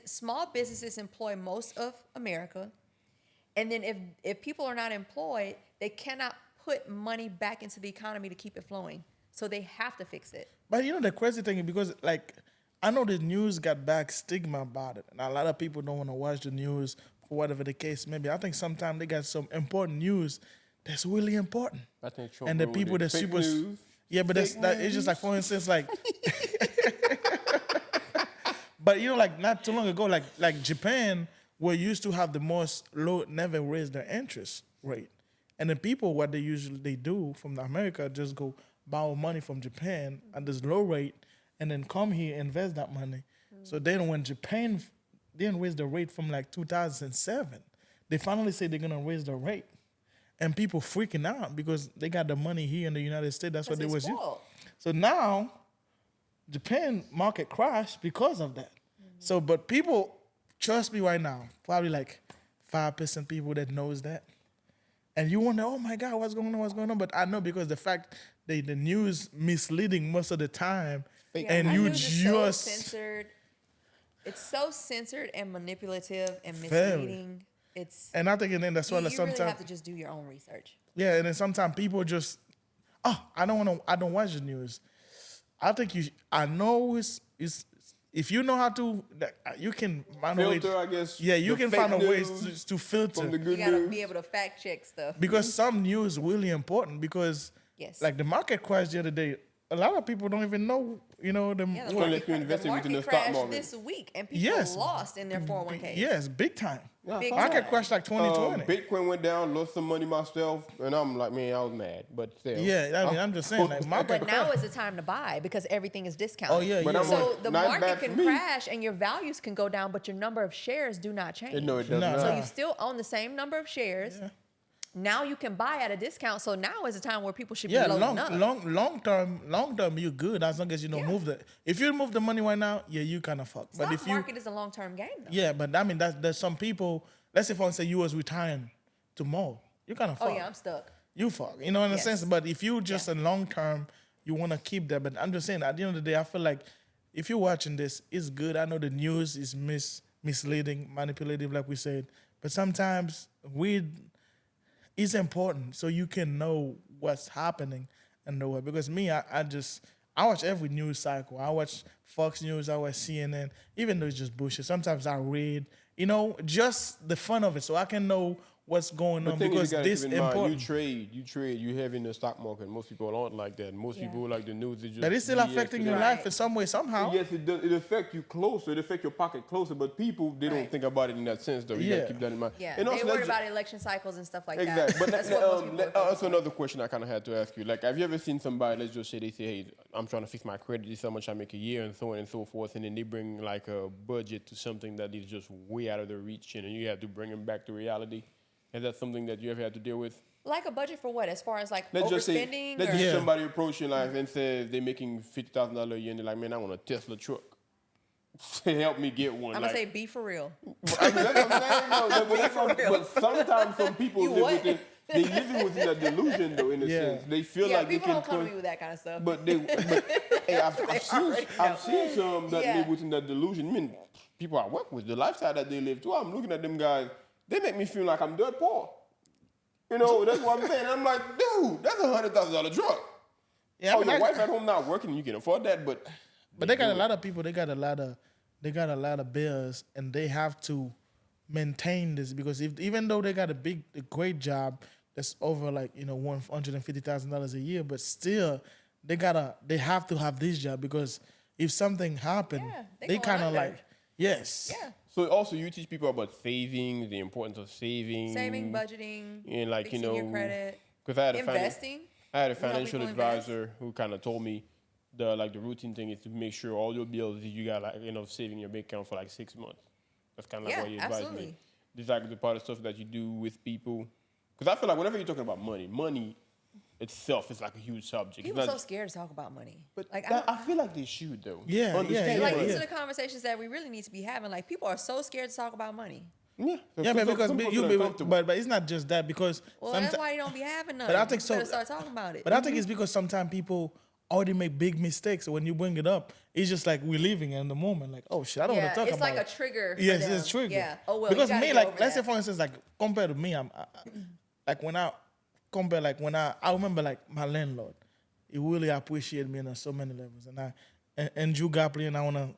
small businesses employ most of America. And then if people are not employed, they cannot put money back into the economy to keep it flowing. So they have to fix it. But the crazy thing is, because like I know the news got back stigma about it, and a lot of people don't want to watch the news for whatever the case may be. I think sometimes they got some important news that's really important, I think Trump and the ruined people it. that Fake super news. yeah, but Fake it's just like, for instance, like but like not too long ago, like Japan were used to have the most low, never raise their interest rate, and the people what they usually do from America just go borrow money from Japan at this low rate, and then come here invest that money. So then when Japan didn't raise the rate from like 2007, they finally say they're gonna raise the rate, and people freaking out because they got the money here in the United States. That's what they was using. So now Japan market crashed because of that. So, but people, trust me right now, probably like 5% people that knows that. And you wonder, oh my God, what's going on? But I know, because the fact the news misleading most of the time, and our you news is so just censored. It's so censored and manipulative and Very. misleading. It's and I think and then that's why you sometimes really have to just do your own research. yeah, and then sometimes people just I don't watch the news. I think I know it's if you know how to, you can find a way. Filter, I guess. Yeah, you the can fake find a way news to filter. from the You good gotta news. be able to fact check stuff. Because some news really important, because Yes. like the market crashed the other day. A lot of people don't even know, Yeah, the the Unless market, you invested within the stock crashed market. this week, and people Yes. lost in their 401k. yes, big time. Big Market time. crashed like 2020. Bitcoin went down, lost some money myself, and I'm like, man, I was mad. But still. Yeah, I mean, I'm just saying, like market But now crashed. is the time to buy, because everything is discounted. Oh yeah, But yeah. I'm So on- the not market bad for can me. crash and your values can go down, but your number of shares do not change. No, it does No, not. So no. you still own the same number of shares, now you can buy at a discount. So now is the time where people should be Yeah, loading up. long term, you're good as long as you don't move the. If you move the money right now, yeah, you kind of fucked. But Stock if you, market is a long-term game, though. yeah, but I mean, there's some people. Let's say, for instance, you was retiring tomorrow, you kind of fucked. Oh yeah, I'm stuck. You fuck, you know, in a Yes. sense. But if you just a long term, you want to keep that. But I'm just saying, at the end of the day, I feel like if you're watching this, it's good. I know the news is misleading, manipulative, like we said. But sometimes it's important so you can know what's happening in the world. Because me, I watch every news cycle. I watch Fox News, I watch CNN, even though it's just bullshit. Sometimes I read, you know, just the fun of it so I can know what's going on because this is important. You trade, you have in the stock market. Most people aren't like that. Most people like the news. Is just But it's still affecting your life in some way, somehow. Yes, it does. It affects you closer. It affects your pocket closer. But people, they don't think about it in that sense, though. You got to keep that in mind. Yeah, and also, they worry about election cycles and stuff like that. Exactly. But that's what most people are also another question I kind of had to ask you. Like, have you ever seen somebody, let's just say they say, hey, I'm trying to fix my credit. This is how much I make a year and so on and so forth. And then they bring like a budget to something that is just way out of their reach. And you have to bring them back to reality. Is that something that you ever had to deal with? Like a budget for what? As far as like let's just overspending? Let's just say somebody approach you like and says they're making $50,000 a year and they're like, man, I want a Tesla truck. Help me get one. I'm going to say be for real. I mean, that's what I'm saying. But sometimes some people live within that delusion, though, in a sense. They feel like they can... people don't come to me with that kind of stuff. But hey, I've seen some that live within that delusion. I mean, people I work with, the lifestyle that they live too, I'm looking at them guys, they make me feel like I'm dirt poor. You know, that's what I'm saying. I'm like, dude, that's $100,000 truck. Yeah, oh, your wife at home not working, you can afford that, but they got a lot of people. They got a lot of bills, and they have to maintain this because even though they got a great job that's over like $150,000 a year, but still they have to have this job because if something happened, they kind of like yes. Yeah. So also you teach people about saving, the importance of saving, budgeting, and like your credit, because I had investing. I had a financial advisor who kind of told me the routine thing is to make sure all your bills you got saving in your bank account for like 6 months. That's kind of like what you advise me. This is like the part of stuff that you do with people, because I feel like whenever you're talking about money itself is like a huge subject. People are so scared to talk about money. But like, I feel like they should though. Yeah. These are the conversations that we really need to be having. Like people are so scared to talk about money. Yeah, but because but it's not just that because that's why you don't be having none. But I think so. Start talking about it. But I think it's because sometimes people already make big mistakes. So when you bring it up, it's just like we're living in the moment. Like, oh shit, I don't want to talk about it. It's like a trigger. Yes, it's a trigger. Yeah. Oh well. Because me, like, let's say for instance, like compared to me, I'm like when I remember like my landlord, he really appreciated me on so many levels, and Drew Gapley, and I want to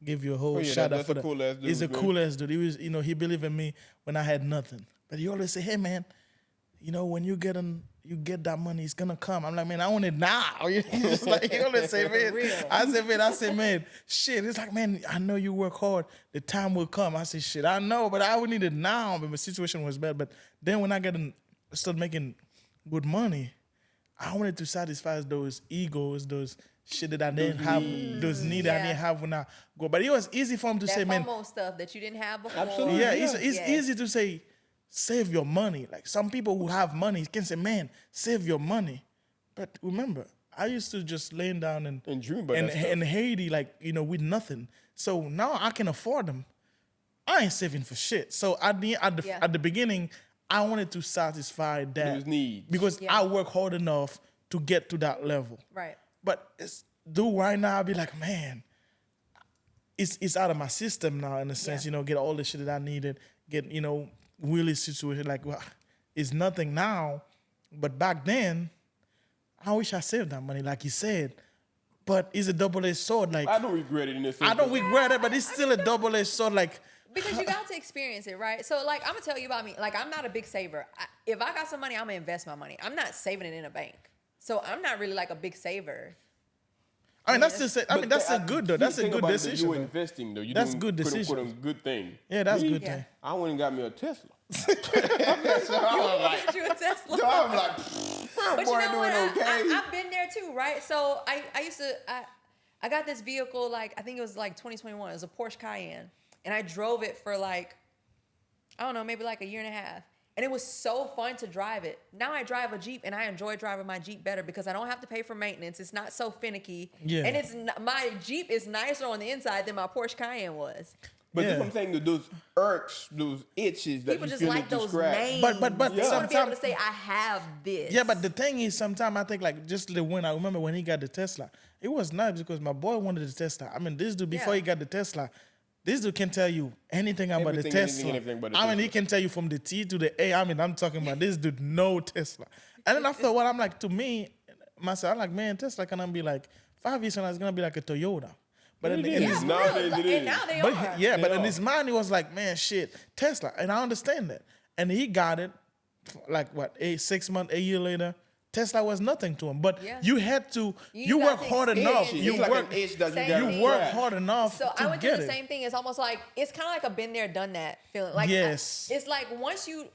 give you a whole shout out for that. Cool ass dude, he's a cool ass dude. He was, he believed in me when I had nothing. But he always say, "Hey man, when you get that money, it's gonna come." I'm like, man, I want it now. He's just like, he always say, man. I said, man, shit. It's like, man, I know you work hard. The time will come. I said, shit, I know, but I would need it now. But my situation was bad. But then when I started making good money, I wanted to satisfy those egos, those shit that I didn't have, those needs I didn't have when I go. But it was easy for him to say, man, stuff that you didn't have before. Absolutely. Yeah, it's easy to say, save your money. Like some people who have money can say, man, save your money. But remember, I used to just laying down and dream about in Haiti, like, with nothing. So now I can afford them. I ain't saving for shit. So at the beginning, I wanted to satisfy that needs. because I work hard enough to get to that level. Right. But right now, I'll be like, man, it's out of my system now in a sense, get all the shit that I needed, get, really situation like, well, it's nothing now. But back then, I wish I saved that money, like you said. But it's a double-edged sword. Like I don't regret it in this sense. I don't regret it, but it's still a double-edged sword. Like because you got to experience it, right? So, like, I'm gonna tell you about me. Like, I'm not a big saver. If I got some money, I'm gonna invest my money. I'm not saving it in a bank. So I'm not really like a big saver. I mean, that's good though. That's a good decision. You're investing though. That's good decision. Put a good thing. Yeah, that's good thing. I went and got me a Tesla. You a Tesla. So I'm like, but boy, you know what? okay. I've been there too, right? So I got this vehicle like I think it was like 2021. It was a Porsche Cayenne, and I drove it for like I don't know, maybe like a year and a half. And it was so fun to drive it. Now I drive a Jeep and I enjoy driving my Jeep better because I don't have to pay for maintenance. It's not so finicky. Yeah. And my Jeep is nicer on the inside than my Porsche Cayenne was. But Yeah. that's what I'm saying, that those irks, those itches that People you just feel like to those scratch. names. But They want to be able sometime- to say, I have this. Yeah, but the thing is, sometimes I think like just the when I remember when he got the Tesla, it was nice because my boy wanted the Tesla. I mean, this dude before Yeah. he got the Tesla, this dude can tell you anything about the Everything, Tesla. anything, everything about the I mean, he Tesla. can tell you from the T to the A. I mean, I'm talking about this dude, no Tesla. And then after a while, I'm like, to me, myself, I'm like, man, Tesla gonna be like 5 years from now, it's gonna be like a Toyota. But in Yeah, his for Nowadays real. it is. And now they but are. yeah, They but in are. his mind, he was like, man, shit, Tesla. And I understand that. And he got it, like what, 6 months, a year later. Tesla was nothing to him. But Yeah. you had to, You you got work to hard experience enough. it. You It's like work, an itch that you Same gotta thing. you work scratch. hard enough So to I went get through it. the same thing. It's almost like it's kind of like a been there, done that feeling. Like Yes. it's like once you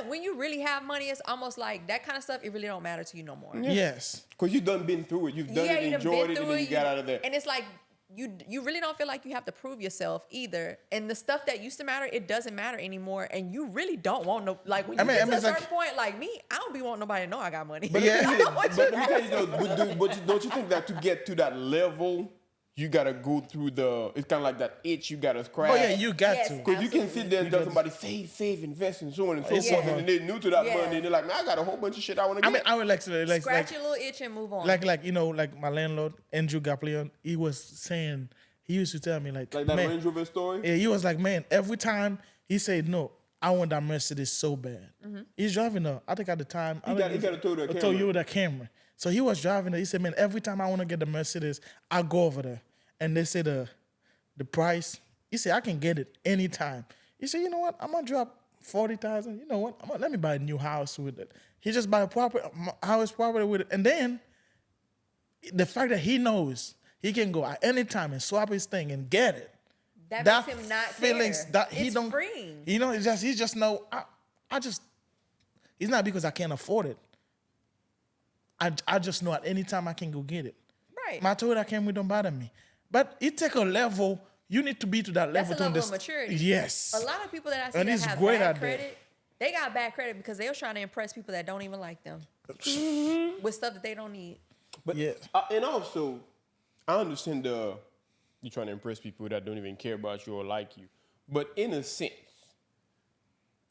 when you really have money, it's almost like that kind of stuff. It really don't matter to you no more. Yes. Because you done been through it. You've done it, you done enjoyed been it, and through then you got out of there. And it's like you really don't feel like you have to prove yourself either. And the stuff that used to matter, it doesn't matter anymore. And you really don't want no like when you get to a it's like- certain point, like me, I don't be wanting nobody to know I got money. But, Yeah. but let me tell you though, don't you think that to get to that level, you gotta go through it's kind of like that itch you gotta scratch. Oh, yeah, you got Yes. to. Because you can sit there and tell gotta- somebody save, invest, and so on and so It's forth, so and then they're new to that Yeah. money, and they're like, man, I got a whole bunch of shit I want to I get. mean, I would like to, like, Scratch your little itch and move on. like, you know, like my landlord, Andrew Gaplion, he was saying, he used to tell me, like that man, Range Rover story. yeah, he was like, man, every time he said, no, I want that Mercedes so bad. He's driving I think at the time, He got a Toyota Camry. Toyota Camry. So he was driving it. He said, man, every time I want to get the Mercedes, I go over there. And they say the price. He said, I can get it anytime. He said, you know what? I'm going to drop 40,000. You know what? Let me buy a new house with it. He just bought a house property with it. And then the fact that he knows he can go at any time and swap his thing and get it. that That makes him not feelings care. that he It's don't, freeing. you know, he just know. It's not because I can't afford it. I just know at any time I can go get it. Right. My Toyota Camry don't bother me, but it take a level. You need to be to that That's level a to level of understand. maturity. Yes. A lot of people that I see And that he's have great bad at that. credit, they got bad credit because they was trying to impress people that don't even like them with stuff that they don't need. But Yeah. and also, I understand you're trying to impress people that don't even care about you or like you. But in a sense,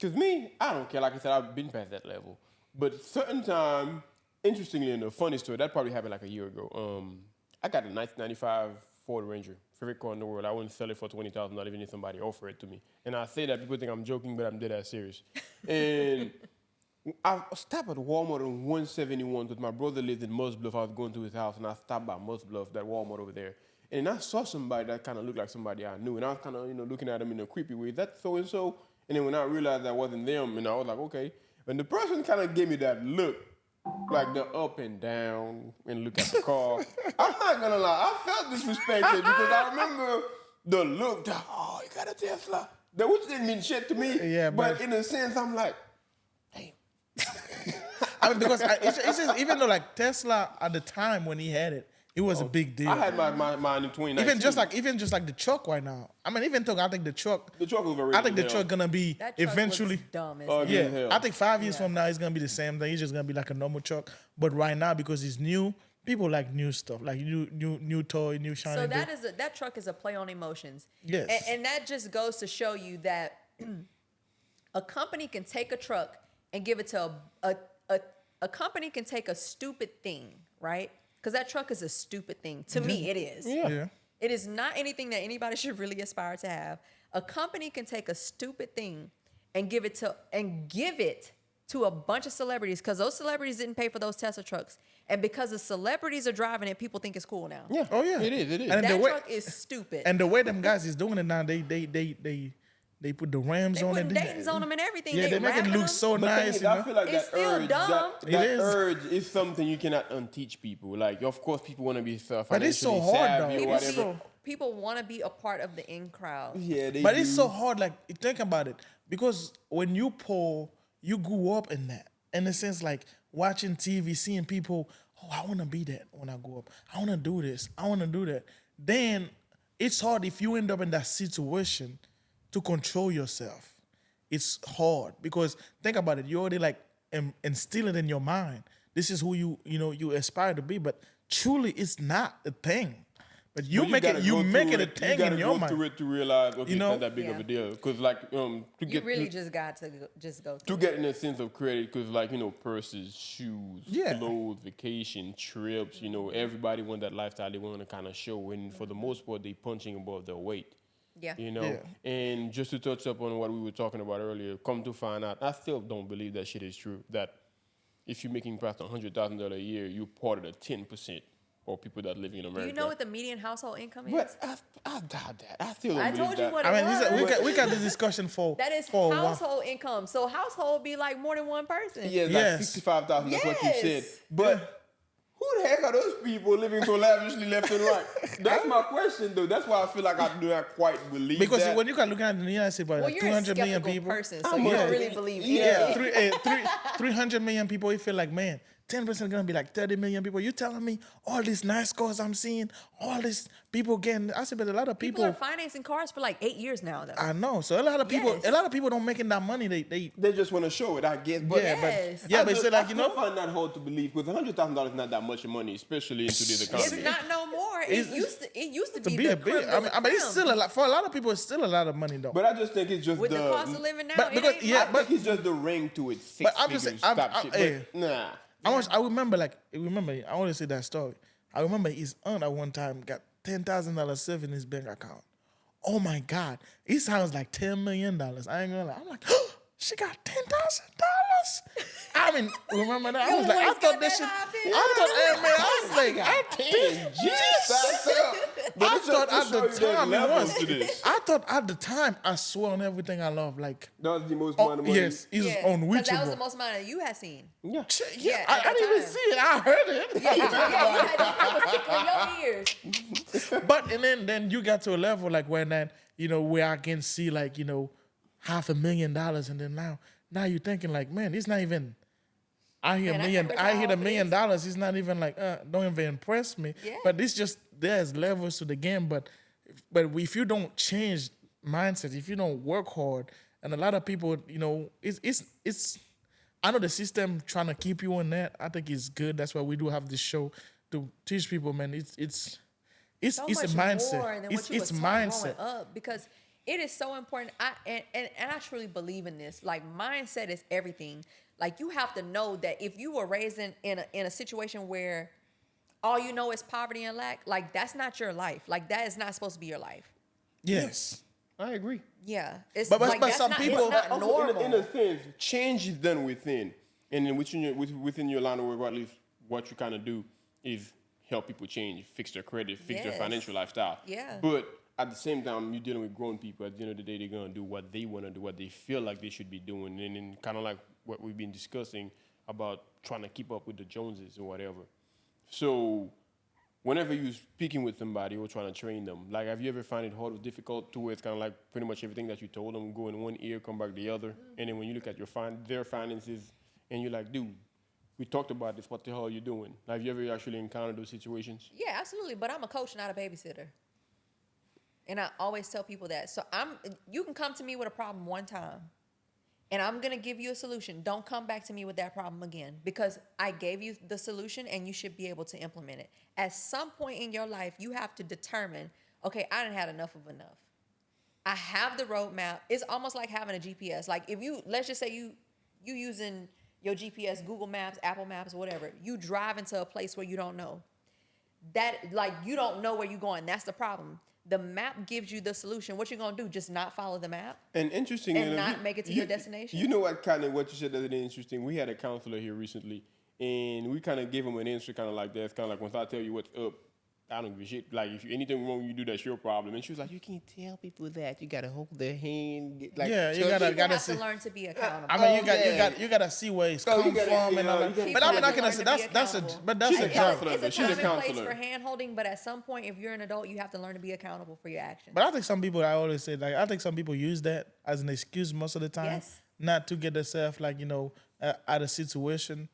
because me, I don't care. Like I said, I've been past that level. But certain time, interestingly enough, funny story, that probably happened like a year ago. I got a 1995 Ford Ranger, favorite car in the world. I wouldn't sell it for $20,000 even if somebody offer it to me. And I say that people think I'm joking, but I'm dead ass serious. And I stopped at Walmart on 171 because my brother lived in Must Bluff. I was going to his house, and I stopped by Must Bluff, that Walmart over there. And I saw somebody that kind of looked like somebody I knew, and I was kind of, looking at them in a creepy way. Is that so-and-so? And then when I realized that wasn't them, and I was like, okay. And the person kind of gave me that look, like the up and down, and look at the car. I'm not going to lie. I felt disrespected because I remember the look, oh, you got a Tesla. That which didn't mean shit to me. Yeah, but but- in a sense, I'm like, I mean, because it's just, even though like Tesla at the time when he had it, it was a big deal. I had mine in 2019. even just like the truck right now. I mean, even though I think the truck, The truck was very I think the truck gonna be That truck eventually. looks dumb as Oh, hell. yeah. Yeah, hell. I think 5 years Yeah. from now it's gonna be the same thing. It's just gonna be like a normal truck. But right now, because it's new, people like new stuff, like new toy, new shiny. So thing. that truck is a play on emotions. Yes. And that just goes to show you that a company can take a truck and give it to a company can take a stupid thing, right? Because that truck is a stupid thing. To me, it is. Yeah. It is not anything that anybody should really aspire to have. A company can take a stupid thing and give it to a bunch of celebrities because those celebrities didn't pay for those Tesla trucks. And because the celebrities are driving it, people think it's cool now. Yeah. Oh yeah, It is. And That the way, truck is stupid. and the way them guys is doing it now, they put the Rams They on putting it. Dayton's on them and everything. Yeah, they make it wrapping look them. so But the thing nice. is, You I know? feel like It's that still urge, dumb. It that is. urge is something you cannot unteach people. Like, of course, people want to be financially But it's so hard, savvy though. or It's whatever. so- People want to be a part of the in crowd. Yeah, they But do. it's so hard. Like think about it, because when you poor, you grew up in that. In the sense, like watching TV, seeing people. Oh, I want to be that when I grow up. I want to do this. I want to do that. Then it's hard if you end up in that situation to control yourself. it's hard because think about it. You already like instill it in your mind. This is who you aspire to be, but truly it's not a thing. But you But make it a thing in your You gotta go mind. through it to realize, okay, You know? it's not that big of Yeah. a deal. Because like to You get really just got to just go to through. get in a sense of credit, because like purses, shoes, Yeah. clothes, vacation, trips. Everybody want that lifestyle. They want to kind of show, and for the most part, they punching above their weight. Yeah. Yeah. And just to touch up on what we were talking about earlier, come to find out, I still don't believe that shit is true. That if you're making past $100,000 a year, you're part of the 10% of people that live in America. Do you know what the median household income is? But I doubt that. I still don't I believe told you that. what I it mean, was. we got this discussion for That is for a while. household income. So household be like more than one person. Yeah, it's Yes. like 65,000. That's what you said. Yes. But who the heck are those people living so lavishly left and right? That's my question, though. That's why I feel like I do not quite believe Because that. when you can look at the United States, about Well, like you're a 200 million skeptical people. person, so I'm you a- don't really believe Yeah. anything. 300 million people, you feel like, man, 10% gonna be like 30 million people. You telling me all these nice cars I'm seeing, all these people getting, I said, but a lot of People people, are financing cars for like 8 years now, though. I know. So a lot of people, Yes. don't making that money. They They just want to show it, I guess. But yeah, Yes. but yeah, but I it's just- like, I still find that hard to believe because $100,000 is not that much money, especially in today's It's economy. not no more. It used to to be be the a big, creme de I la mean, it's creme. still a lot, for a lot of people, it's still a lot of money though. But I just think it's just With the cost of living now, but it because- ain't yeah, much. I think it's just the ring to it. Six But I'm just figures, saying, stop I'm- shit. hey. But nah. I remember, I want to say that story. I remember his aunt at one time got $10,000 saved in his bank account. Oh my God. It sounds like $10 million. I ain't gonna lie. I'm like, she got $10,000. I mean, remember that? I was like, I always thought got this that shit. high, bitch. I thought, hey, man, I was like, I thought at the time it was. I thought at the time, I swear on everything I love. Like, That was the most amount of money. yes, it's Yeah, 'cause that was unreachable. the most amount that you had seen. Yeah. Yeah, Yeah, I at that didn't even time. see it. I heard it. Yeah, you had it was tickling your ears. But and then you got to a level like where that where I can see like $500,000 and then now you're thinking like, man, it's not even. I hear Man, I million. can't I hear the retire $1 million. off It's not even like don't even impress me. Yeah. But it's just there's levels to the game. But if you don't change mindset, if you don't work hard, and a lot of people, it's. I know the system trying to keep you in that. I think it's good. That's why we do have this show to teach people, man. It's So a much mindset. more than what It's you was taught mindset. growing up, because it is so important. And I truly believe in this. Like, mindset is everything. Like, you have to know that if you were raised in a situation where all you know is poverty and lack, like, that's not your life. Like, that is not supposed to be your life. Yes. I agree. Yeah, it's But like, that's some not, people- it's not Also, normal. in a sense, change is done within. And then within your line of work, or at least what you kind of do is help people change, fix their credit, fix their Yes. financial lifestyle. Yeah. But at the same time, you're dealing with grown people. At the end of the day, they're going to do what they want to do, what they feel like they should be doing. And then kind of like what we've been discussing about trying to keep up with the Joneses or whatever. So whenever you're speaking with somebody or trying to train them, like, have you ever found it hard or difficult to where it's kind of like pretty much everything that you told them go in one ear, come back the other, and then when you look at their finances, and you're like, dude, we talked about this. What the hell are you doing? Have you ever actually encountered those situations? Yeah, absolutely. But I'm a coach, not a babysitter. And I always tell people that. So you can come to me with a problem one time, and I'm going to give you a solution. Don't come back to me with that problem again, because I gave you the solution and you should be able to implement it. At some point in your life, you have to determine, okay, I done had enough of enough. I have the roadmap. It's almost like having a GPS. Like, if let's just say you using your GPS, Google Maps, Apple Maps, whatever. You drive into a place where you don't know. You don't know where you're going. That's the problem. The map gives you the solution. What you gonna do? Just not follow the map? And interesting, And not make it to your destination? You know what you said that is interesting. We had a counselor here recently, and we kind of gave him an answer, kind of like that. It's kind of like, once I tell you what's up, I don't give a shit. Like, if anything wrong you do, that's your problem. And she was like, you can't tell people that. You gotta hold their hand. You Yeah, you touch gotta- it. People have see. to learn to be accountable. I mean, Okay. you gotta see where it's Oh, you come gotta- from you and know, all you that. gotta- But I'm People not have to gonna learn say to be that's a accountable. but that's She's a a job. counselor. It's a She's a time and place counselor. for hand holding, but at some point, if you're an adult, you have to learn to be accountable for your actions. But I think some people, I always say, like, I think some people use that as an excuse most of the time, Yes. not to get themselves, like, out of situation.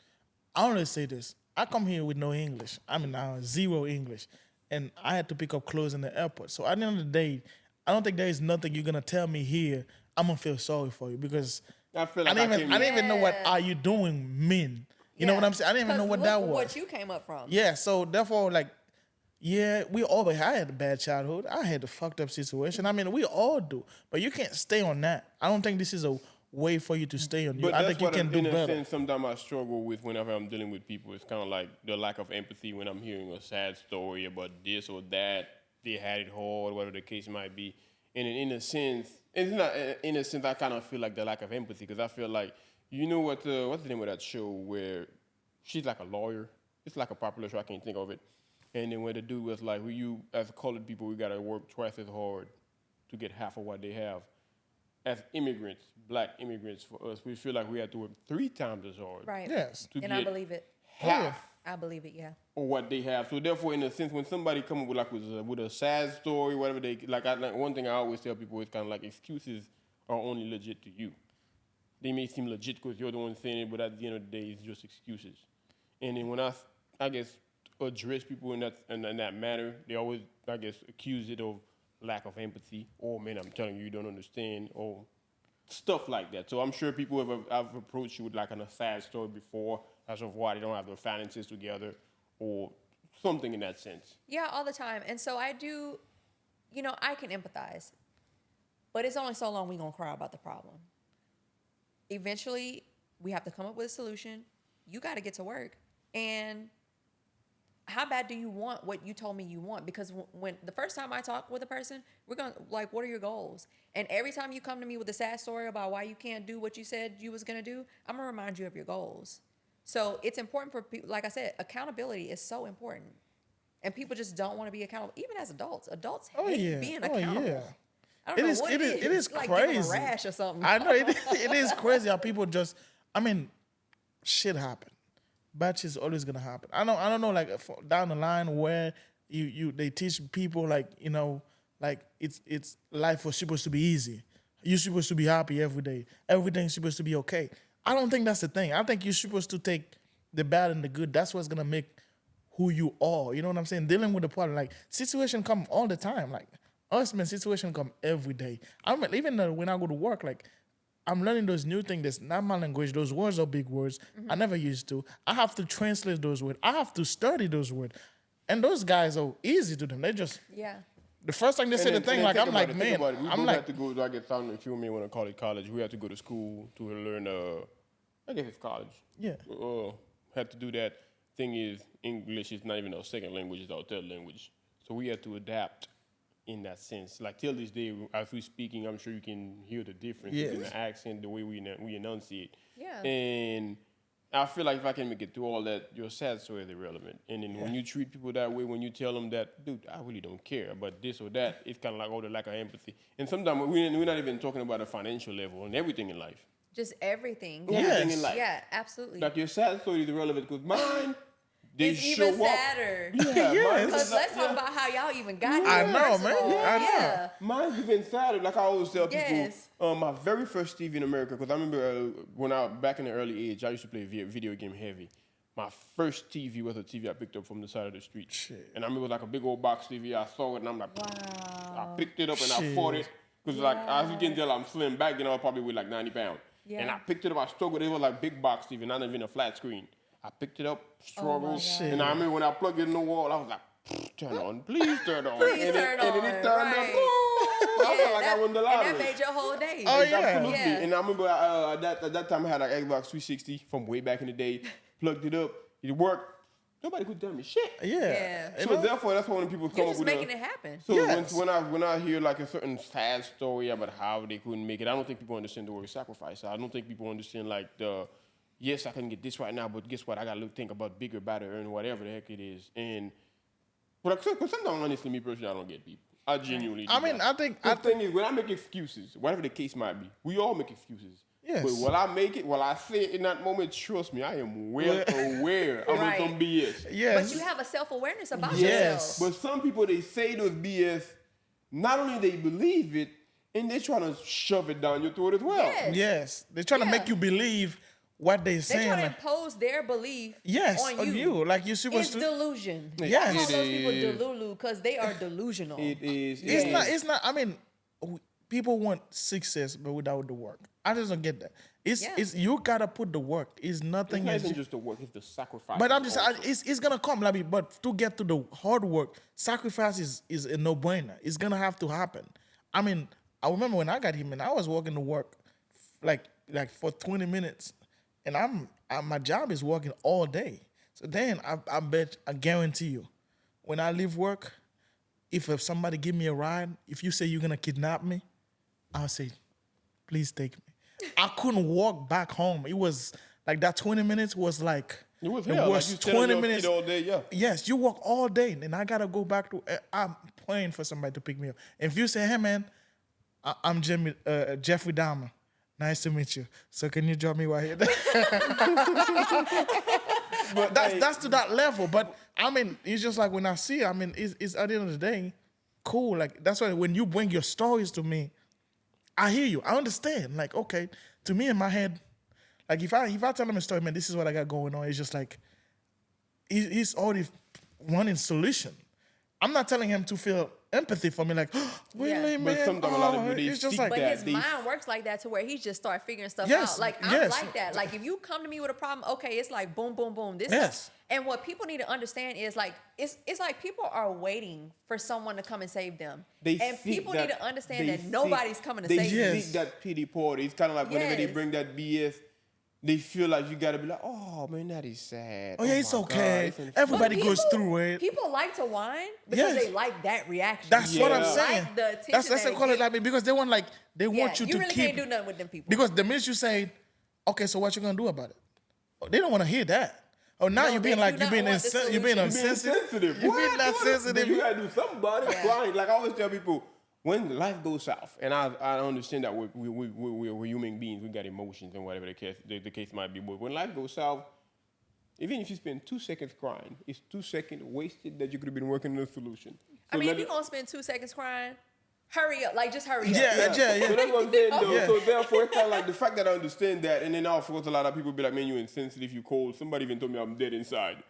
I always say this. I come here with no English. I mean, zero English. And I had to pick up clothes in the airport. So at the end of the day, I don't think there is nothing you're going to tell me here I'm gonna feel sorry for you because I feel I like didn't even know what Yeah. are you doing mean. You know what I'm saying? I didn't even know 'Cause what look that at was. What you came up from. Yeah, so therefore, like, yeah, we all I had a bad childhood. I had a fucked up situation. I mean, we all do. But you can't stay on that. I don't think this is a way for you to stay on you. But I that's think you what, can do in a better. sense, sometimes I struggle with whenever I'm dealing with people. It's kind of like the lack of empathy when I'm hearing a sad story about this or that. They had it hard, whatever the case might be. And in a sense, it's not. In a sense, I kind of feel like the lack of empathy because I feel like what's the name of that show where she's like a lawyer. It's like a popular show. I can't think of it. And then where the dude was like, you as colored people, we gotta work twice as hard to get half of what they have. As immigrants, black immigrants, for us, we feel like we have to work 3 times as hard. Right. Yes. To And get I believe it. half I believe it. Yeah. of what they have. So therefore, in a sense, when somebody come up with a sad story, whatever they like, one thing I always tell people is kind of like excuses are only legit to you. They may seem legit because you're the one saying it, but at the end of the day, it's just excuses. And then when I guess address people in that manner, they always I guess accuse it of lack of empathy. Oh man, I'm telling you, you don't understand, or stuff like that. So I'm sure people have approached you with like a sad story before, as of why they don't have their finances together, or something in that sense. Yeah, all the time. And so I do, I can empathize, but it's only so long we're going to cry about the problem. Eventually, we have to come up with a solution. You got to get to work. And how bad do you want what you told me you want? Because when the first time I talk with a person, we're going to, like, what are your goals? And every time you come to me with a sad story about why you can't do what you said you was going to do, I'm going to remind you of your goals. So it's important for people, like I said, accountability is so important. And people just don't want to be accountable. Even as adults hate being accountable. Yeah. I don't know what it is. It is like crazy. Give 'em a rash or something. I know it is crazy how people just. I mean, shit happen. Bad shit's always gonna happen. I don't know. Like down the line where they teach people like like it's life was supposed to be easy. You're supposed to be happy every day. Everything's supposed to be okay. I don't think that's the thing. I think you're supposed to take the bad and the good. That's what's gonna make who you are. You know what I'm saying? Dealing with the problem, like situation come all the time. Like us, man, situation come every day. I mean, even when I go to work, like I'm learning those new things. That's not my language. Those words are big words. I never used to. I have to translate those words. I have to study those words. And those guys are easy to them. They just the first time they say the thing, like I'm like, man, I'm like, have to go. I guess I don't know if you may want to call it college. We have to go to school to learn. I guess it's college. yeah. Have to do that. Thing is, English is not even our second language; it's our third language. So we have to adapt in that sense. Like till this day, as we're speaking, I'm sure you can hear the difference in the accent, the way we enunciate. Yeah. And I feel like if I can make it through all that, your sad story is irrelevant. And then when you treat people that way, when you tell them that, dude, I really don't care about this or that, it's kind of like the lack of empathy. And sometimes we're not even talking about a financial level and everything in life. Just everything. Everything in life. Yeah, absolutely. Like your sad story is irrelevant because mine, they It's show even up. sadder. Yeah, mine Because is- let's talk about how y'all even got here. I know, first of man. all. I know. Yeah. Mine's even sadder. Like I always tell people, Yes. my very first TV in America, because I remember when back in the early age, I used to play video game heavy. My first TV was a TV I picked up from the side of the street. Shit. And I remember it was like a big old box TV. I saw it and I'm like, Wow. I picked it up and I Shit. fought it. Because like, as you can tell, I'm slim. Back then I was probably with like 90 pounds. Yeah. And I picked it up, I struggled. It was like big box TV, not even a flat screen. I picked it up, struggled. God. And I remember when I plugged it in the wall, I was like, turn on, please turn on. Please and turn and then it on, turned right. up. I felt like I won the lottery. And that made your whole day. Oh, yeah. Absolutely. Yeah. And I remember at that time I had an Xbox 360 from way back in the day. Plugged it up. It worked. Nobody could tell me shit. Yeah. Yeah. So therefore, that's why when people come You're up just with making it happen. So Yes. when I hear like a certain sad story about how they couldn't make it, I don't think people understand the word sacrifice. I don't think people understand like yes, I can get this right now, but guess what? I gotta think about bigger, better, and whatever the heck it is. And but sometimes, honestly, me personally, I don't get people. I genuinely. I do mean, not. I think The thing is, when I make excuses, whatever the case might be, we all make excuses. Yes. But while I make it, while I say it in that moment, trust me, I am well aware of Right. some BS. yes. But you have a self-awareness about Yes. yourself. But some people, they say those BS, not only they believe it, and they trying to shove it down your throat as well. Yes. Yes. They're trying to Yeah. make you believe what they're They saying. try to Like, impose their belief yes, on you. Like you're supposed It's to. delusion. Yes. I call those people It is. delulu because they are delusional. It is. It's not. I mean, people want success but without the work. I just don't get that. It's you gotta put the work. It's nothing. It's not just the work; it's the sacrifice. But I'm just, it's gonna come, like, but to get to the hard work, sacrifice is a no-brainer. It's gonna have to happen. I mean, I remember when I got here, man, I was walking to work, like for 20 minutes, and my job is working all day. So then I guarantee you, when I leave work, if somebody give me a ride, if you say you're gonna kidnap me, I'll say, please take me. I couldn't walk back home. It was like that 20 minutes was like it was the worst. like you 20 minutes all day, yeah. Yes, you walk all day, and I gotta go back to. I'm praying for somebody to pick me up. If you say, "Hey, man, I'm Jeffrey Dahmer. Nice to meet you. So can you drop me right here?" But that's to that level. But I mean, it's just like when I see. I mean, it's at the end of the day, cool. Like that's why when you bring your stories to me, I hear you. I understand. Like, okay, to me in my head, like if I tell him a story, man, this is what I got going on. It's just like he's already wanting solution. I'm not telling him to feel empathy for me, like, oh, really, Yeah. man? But sometimes a lot of people, it's just speak like But that. his mind works like that to where he just start figuring stuff Yes, out. Like I'm yes. like that. Like if you come to me with a problem, okay, it's like boom, boom, boom. This Yes. and what people need to understand is like it's like people are waiting for someone to come and save them. And people need to understand that nobody's coming to save Yes. them. They seek that pity party. It's kind of like whenever they Yes. bring that BS, they feel like you gotta be like, oh man, that is sad. oh yeah, it's my okay. God, it's Everybody But goes people- through it. People like to whine because Yes. they like that reaction. That's what I'm Yeah. saying. Like the attention That's that they it call it gets. like because they want Yeah, you you to really keep can't do nothing with them people. because the minute you say, okay, so what you gonna do about it? Oh, they don't want to hear that. Oh, now No, you're they being do like not want the you're being solution. insensitive. You're being that sensitive. You gotta do something about it. Yeah. Crying. Like I always tell people, when life goes south, and I understand that we're human beings, we got emotions and whatever the case might be. But when life goes south, even if you spend 2 seconds crying, it's 2 seconds wasted that you could have been working on a solution. I So mean, let if you're it- gonna spend 2 seconds crying, hurry up. Like just hurry up. Yeah. So that's what I'm saying, though. Yeah. So therefore, it's kind of like the fact that I understand that, and then now, of course, a lot of people be like, "Man, you insensitive, you cold." Somebody even told me I'm dead inside.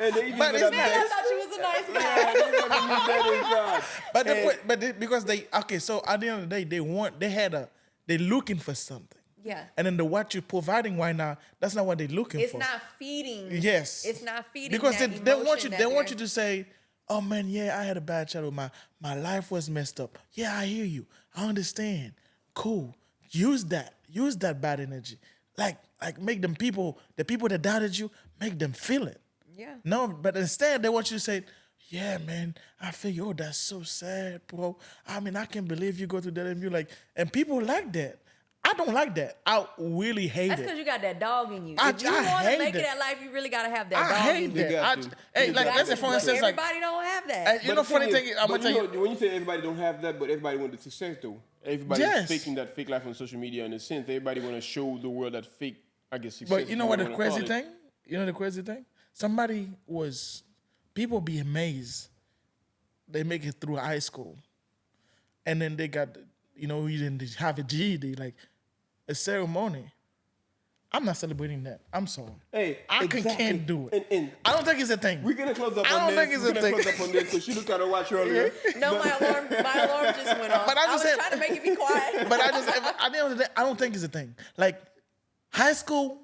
And they even But said it's I'm Man, I dead. thought you was a nice guy. Yeah, they said I'm dead inside. But the And- point, because so at the end of the day, they're looking for something. Yeah. And then what you're providing right now, that's not what they're looking It's for. not feeding. Yes. It's not feeding. Because that they want emotion you that want they're- you to say, "Oh man, yeah, I had a bad childhood. My life was messed up. Yeah, I hear you. I understand. Cool. Use that bad energy. Like make the people that doubted you, make them feel it. Yeah. No, but instead they want you to say, "Yeah, man, I feel you. Oh, that's so sad, bro. I mean, I can't believe you go through that." And you like, and people like that. I don't like that. I really hate That's it. because you got that dog in you. I If you hate want to make it that. at life, you really gotta have that I dog hate in you. You that. got to. Hey, You like got let's say to. for instance, like Everybody don't have that. you know, funny thing. I'm gonna tell you. When you say everybody don't have that, but everybody want the success though. Everybody's Yes. faking that fake life on social media in a sense. Everybody want to show the world that fake, I guess, success. But you know what the whatever you crazy wanna call it. thing? You know the crazy thing? People be amazed. They make it through high school. And then they got, you didn't have a GED, like a ceremony. I'm not celebrating that. I'm sorry. Hey, I exactly. can't do it. And I don't think it's a thing. we're gonna close up I on don't this. think it's We're a gonna thing. close up on this because she looked at her watch earlier. No, my alarm just went off. But I'm I just was saying- trying to make it be quiet. But at the end of the day, I don't think it's a thing. Like high school,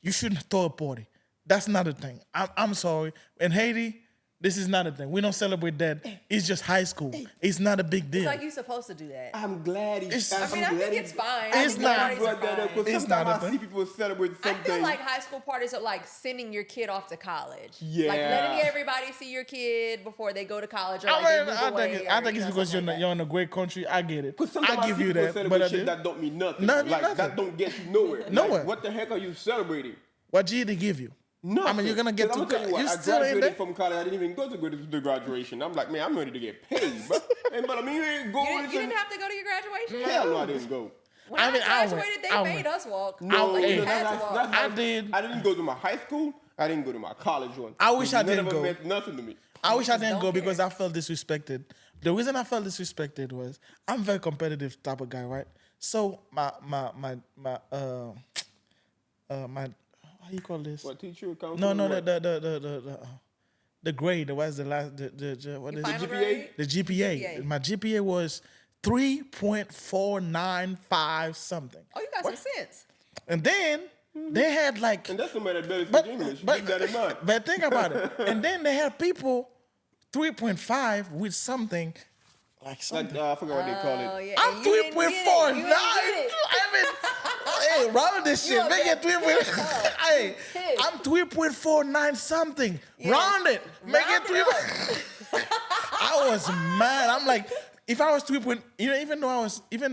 you shouldn't throw a party. That's not a thing. I'm sorry. In Haiti, this is not a thing. We don't celebrate that. It's just high school. It's not a big deal. It's like you're supposed to do that. I'm glad It's- I mean, I think it's fine. It's I think not. parties are Brought that up, fine. 'cause It's not a sometimes I see thing. people celebrate I something. feel like high school parties are like sending your kid off to college. Yeah. Like letting everybody see your kid before they go to college. Or like I they mean, move I away think, or, I think it's because something like you're in a great country. I get it. Because sometimes I give see you people that. celebrate But shit that don't mean nothing. Nothing, Like nothing. that don't get you nowhere. Nowhere. Like, what the heck are you celebrating? what GED give you? No, I mean, you're gonna get to. I'm tell you what, You I still ain't graduated there. from college. I didn't even go to the graduation. I'm like, man, I'm ready to get paid, bro. But I mean, you ain't You going. didn't have to go to your graduation? Hell no, I didn't go. When I I mean, I went. graduated, they I made went. us walk. No, Hey. You had to walk. I did. I didn't go to my high school. I didn't go to my college one. I wish I None didn't of them go. meant nothing to me. I wish I just didn't don't go care. because I felt disrespected. The reason I felt disrespected was I'm a very competitive type of guy, right? So my how you call this? What teacher? No, counselor, what? the grade. What's the last? What Your is it? final GPA? grade? The GPA. My GPA was 3.495 something. Oh, you got some sense. And then they had like, And that's somebody that barely but, speaks English. but, Keep that in mind. but think about it. And then they had people 3.5 with something like something. Like, I forgot what they call Oh, it. yeah. I'm and you didn't get it. 3.49. You didn't get it. I mean, hey, round this shit. You Make it 3. Hey, Hey. I'm 3.49 something. Yeah. Round it. Make Round it 3. I was mad. I'm like, if I was 3. Even though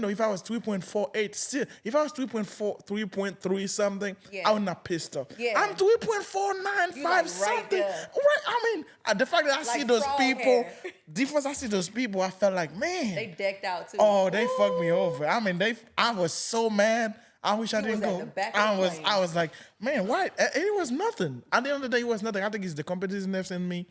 if I was 3.48, still, if I was 3.3 something, Yeah. I would not pissed off. Yeah. I'm 3.495 You like right something. there. Right. I mean, the fact that I see Like those frog people, hair. difference I see those people, I felt like, man. They decked out too. Oh, they fucked me over. I mean, I was so mad. I wish I You didn't was at go. the back of the plane. I was like, man, why? It was nothing. At the end of the day, it was nothing. I think it's the competitiveness in me.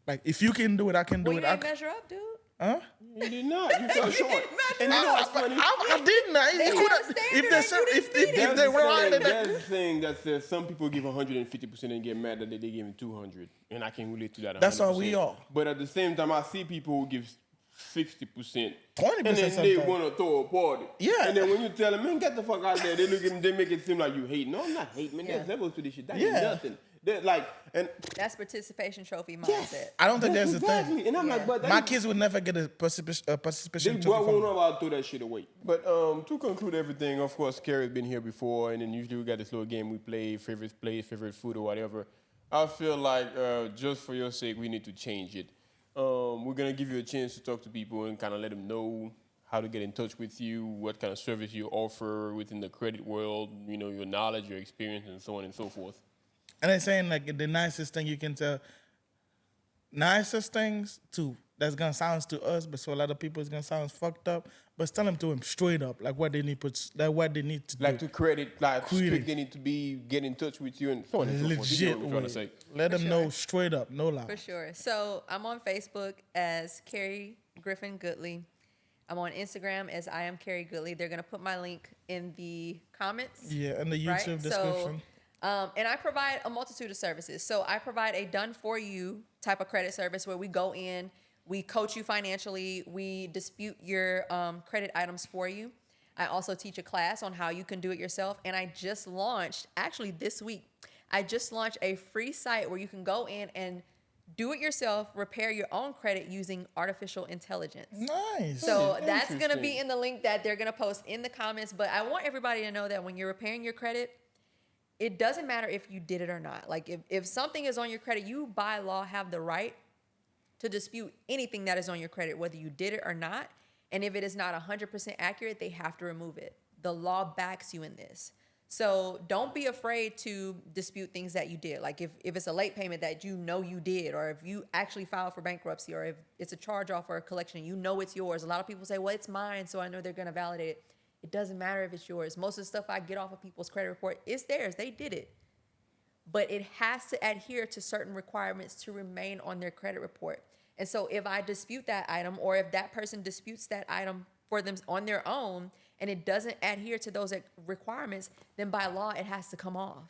Like, if you can do it, I can do Well, it. you didn't measure up, dude. Huh? You did not. You fell short. didn't And you know what's funny? I didn't. They had a standard and you didn't meet it. If they were on it, That's the thing that says some people give 150% and get mad that they give 200, and I can relate to that. 100%. That's how we are. But at the same time, I see people who give 60%, 20% and then they sometimes. want to throw a party. Yeah. And then when you tell them, man, get the fuck out there, they look at them, they make it seem like you hate. No, I'm not hating, man. Yeah. There's levels to this shit. That Yeah. ain't nothing. They're like, and That's participation trophy mindset. I don't think that's the exactly. thing. And I'm Yeah. like, but that My is- kids would never get a participation They trophy won't from me. know about to throw that shit away. But to conclude everything, of course, Carrie's been here before, and then usually we got this little game we play, favorite place, favorite food, or whatever. I feel like just for your sake, we need to change it. We're gonna give you a chance to talk to people and kind of let them know how to get in touch with you, what kind of service you offer within the credit world, you know, your knowledge, your experience, and so on and so forth. And they're saying like the nicest thing you can tell, nicest things too. That's gonna sound to us, but so a lot of people it's gonna sound fucked up. But tell them to them straight up, like what they need what they need to Like do. to credit, like Credit. strict, they need to be, get in touch with you, and so on and so forth. You know Legit what I'm way. trying to say. Let them sure. know straight up, no lie. For sure. So I'm on Facebook as Carrie Griffin Goodly. I'm on Instagram as I am Carrie Goodly. They're gonna put my link in the comments. Yeah, in the Right? YouTube So, description. And I provide a multitude of services. So I provide a done-for-you type of credit service where we go in, we coach you financially, we dispute your credit items for you. I also teach a class on how you can do it yourself. And I just launched, actually this week, I just launched a free site where you can go in and do it yourself, repair your own credit using artificial intelligence. Nice. So that's going to Interesting. be in the link that they're going to post in the comments. But I want everybody to know that when you're repairing your credit, it doesn't matter if you did it or not. Like if something is on your credit, you by law have the right to dispute anything that is on your credit, whether you did it or not. And if it is not 100% accurate, they have to remove it. The law backs you in this. So don't be afraid to dispute things that you did. Like if it's a late payment that you know you did, or if you actually filed for bankruptcy, or if it's a charge off or a collection, you know it's yours. A lot of people say, well, it's mine, so I know they're going to validate it. It doesn't matter if it's yours. Most of the stuff I get off of people's credit report, it's theirs. They did it. But it has to adhere to certain requirements to remain on their credit report. And so if I dispute that item, or if that person disputes that item for them on their own, and it doesn't adhere to those requirements, then by law, it has to come off.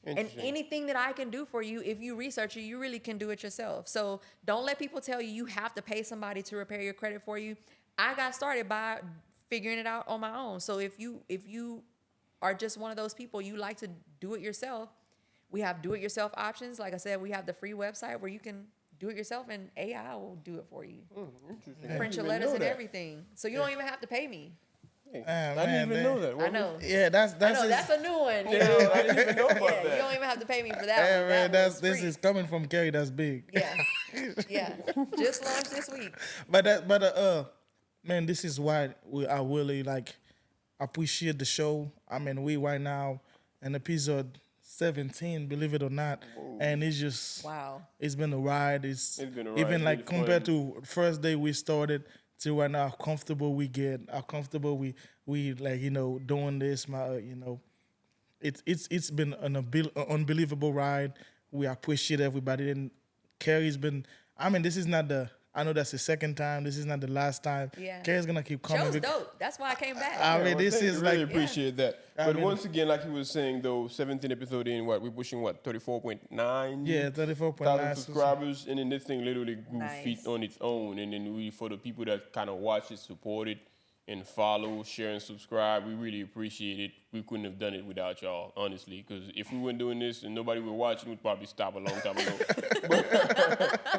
And Interesting. anything that I can do for you, if you research it, you really can do it yourself. So don't let people tell you you have to pay somebody to repair your credit for you. I got started by figuring it out on my own. So if you are just one of those people, you like to do it yourself, we have do-it-yourself options. Like I said, we have the free website where you can do it yourself, and AI will do it for you. Interesting. Print your letters and everything. So you don't even have to pay me. Hey, Ah, I didn't man, even man. know that. I know. Yeah, that's I know, his- that's a new one. You Yeah, know? I didn't even know about Yeah, you that. don't even have to pay me for that Yeah, one. man, That one's this free. is coming from Carrie. That's big. Yeah, yeah. Just launched this week. Man, this is why I really like appreciate the show. I mean, we right now in episode 17, believe it or not, and it's just Wow. It's been a ride. It's been a ride. even It's like really compared fun. to first day we started to right now, how comfortable we get, how comfortable we like doing this. It's been an unbelievable ride. We appreciate everybody, and Carrie's been. I mean, this is not the I know that's the second time. This is not the last time. Yeah. Carrie's gonna keep coming. Show's dope. That's why I came back. I mean, well, this thank you. is really like appreciate that. I But mean- once again, like he was saying though, 17 episode in, what we're pushing 34.9. 34.9 thousand subscribers, and then this thing literally grew Nice. feet on its own. And then we, for the people that kind of watch it, support it, and follow, share, and subscribe, we really appreciate it. We couldn't have done it without y'all, honestly. Because if we weren't doing this and nobody were watching, we'd probably stop a long time ago.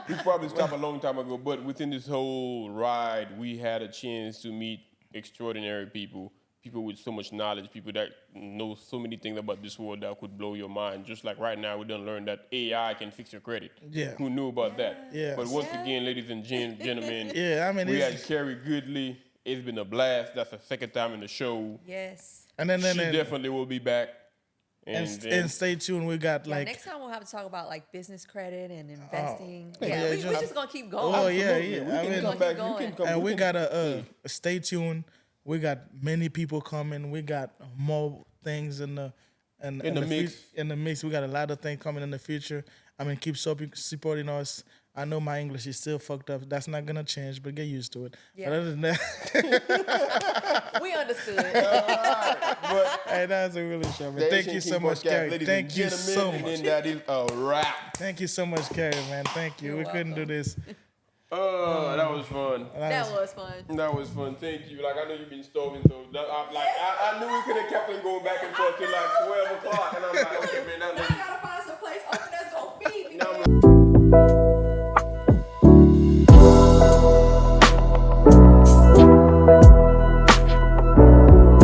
We'd probably stop a long time ago. But within this whole ride, we had a chance to meet extraordinary people. People with so much knowledge, people that know so many things about this world that could blow your mind. Just like right now, we done learned that AI can fix your credit. Yeah. Who knew about that? Yeah. But once again, ladies and gentlemen, Yeah, I mean, we it's- had Carrie Goodly. It's been a blast. That's the second time in the show. Yes. and then She definitely will be back. and stay tuned. We got Yeah, like next time we'll have to talk about like business credit and investing. yeah, Yeah, we just- just gonna keep going. Oh, yeah, Absolutely. yeah. We I can mean- come back. Going. You can come. and we can- gotta stay tuned. We got many people coming. We got more things in the mix. In the mix, we got a lot of things coming in the future. I mean, keep supporting us. I know my English is still fucked up. That's not gonna change, but get used to it. Yeah. But other than that, We understood. But hey, that's a really show. the Man. Thank Haitian you so Kings much, Podcast, Carrie. ladies Thank and you gentlemen, so and much. then that is a wrap. Thank you so much, Carrie, man. Thank you. You're We couldn't do welcome. this. Oh, that was fun. That was fun. That was fun. Thank you. Like I know you've been starving, so I knew we could have kept on going back and forth till like 12 o'clock, and I'm like, okay, man, Now I gotta find some place open that's gonna feed me. now man.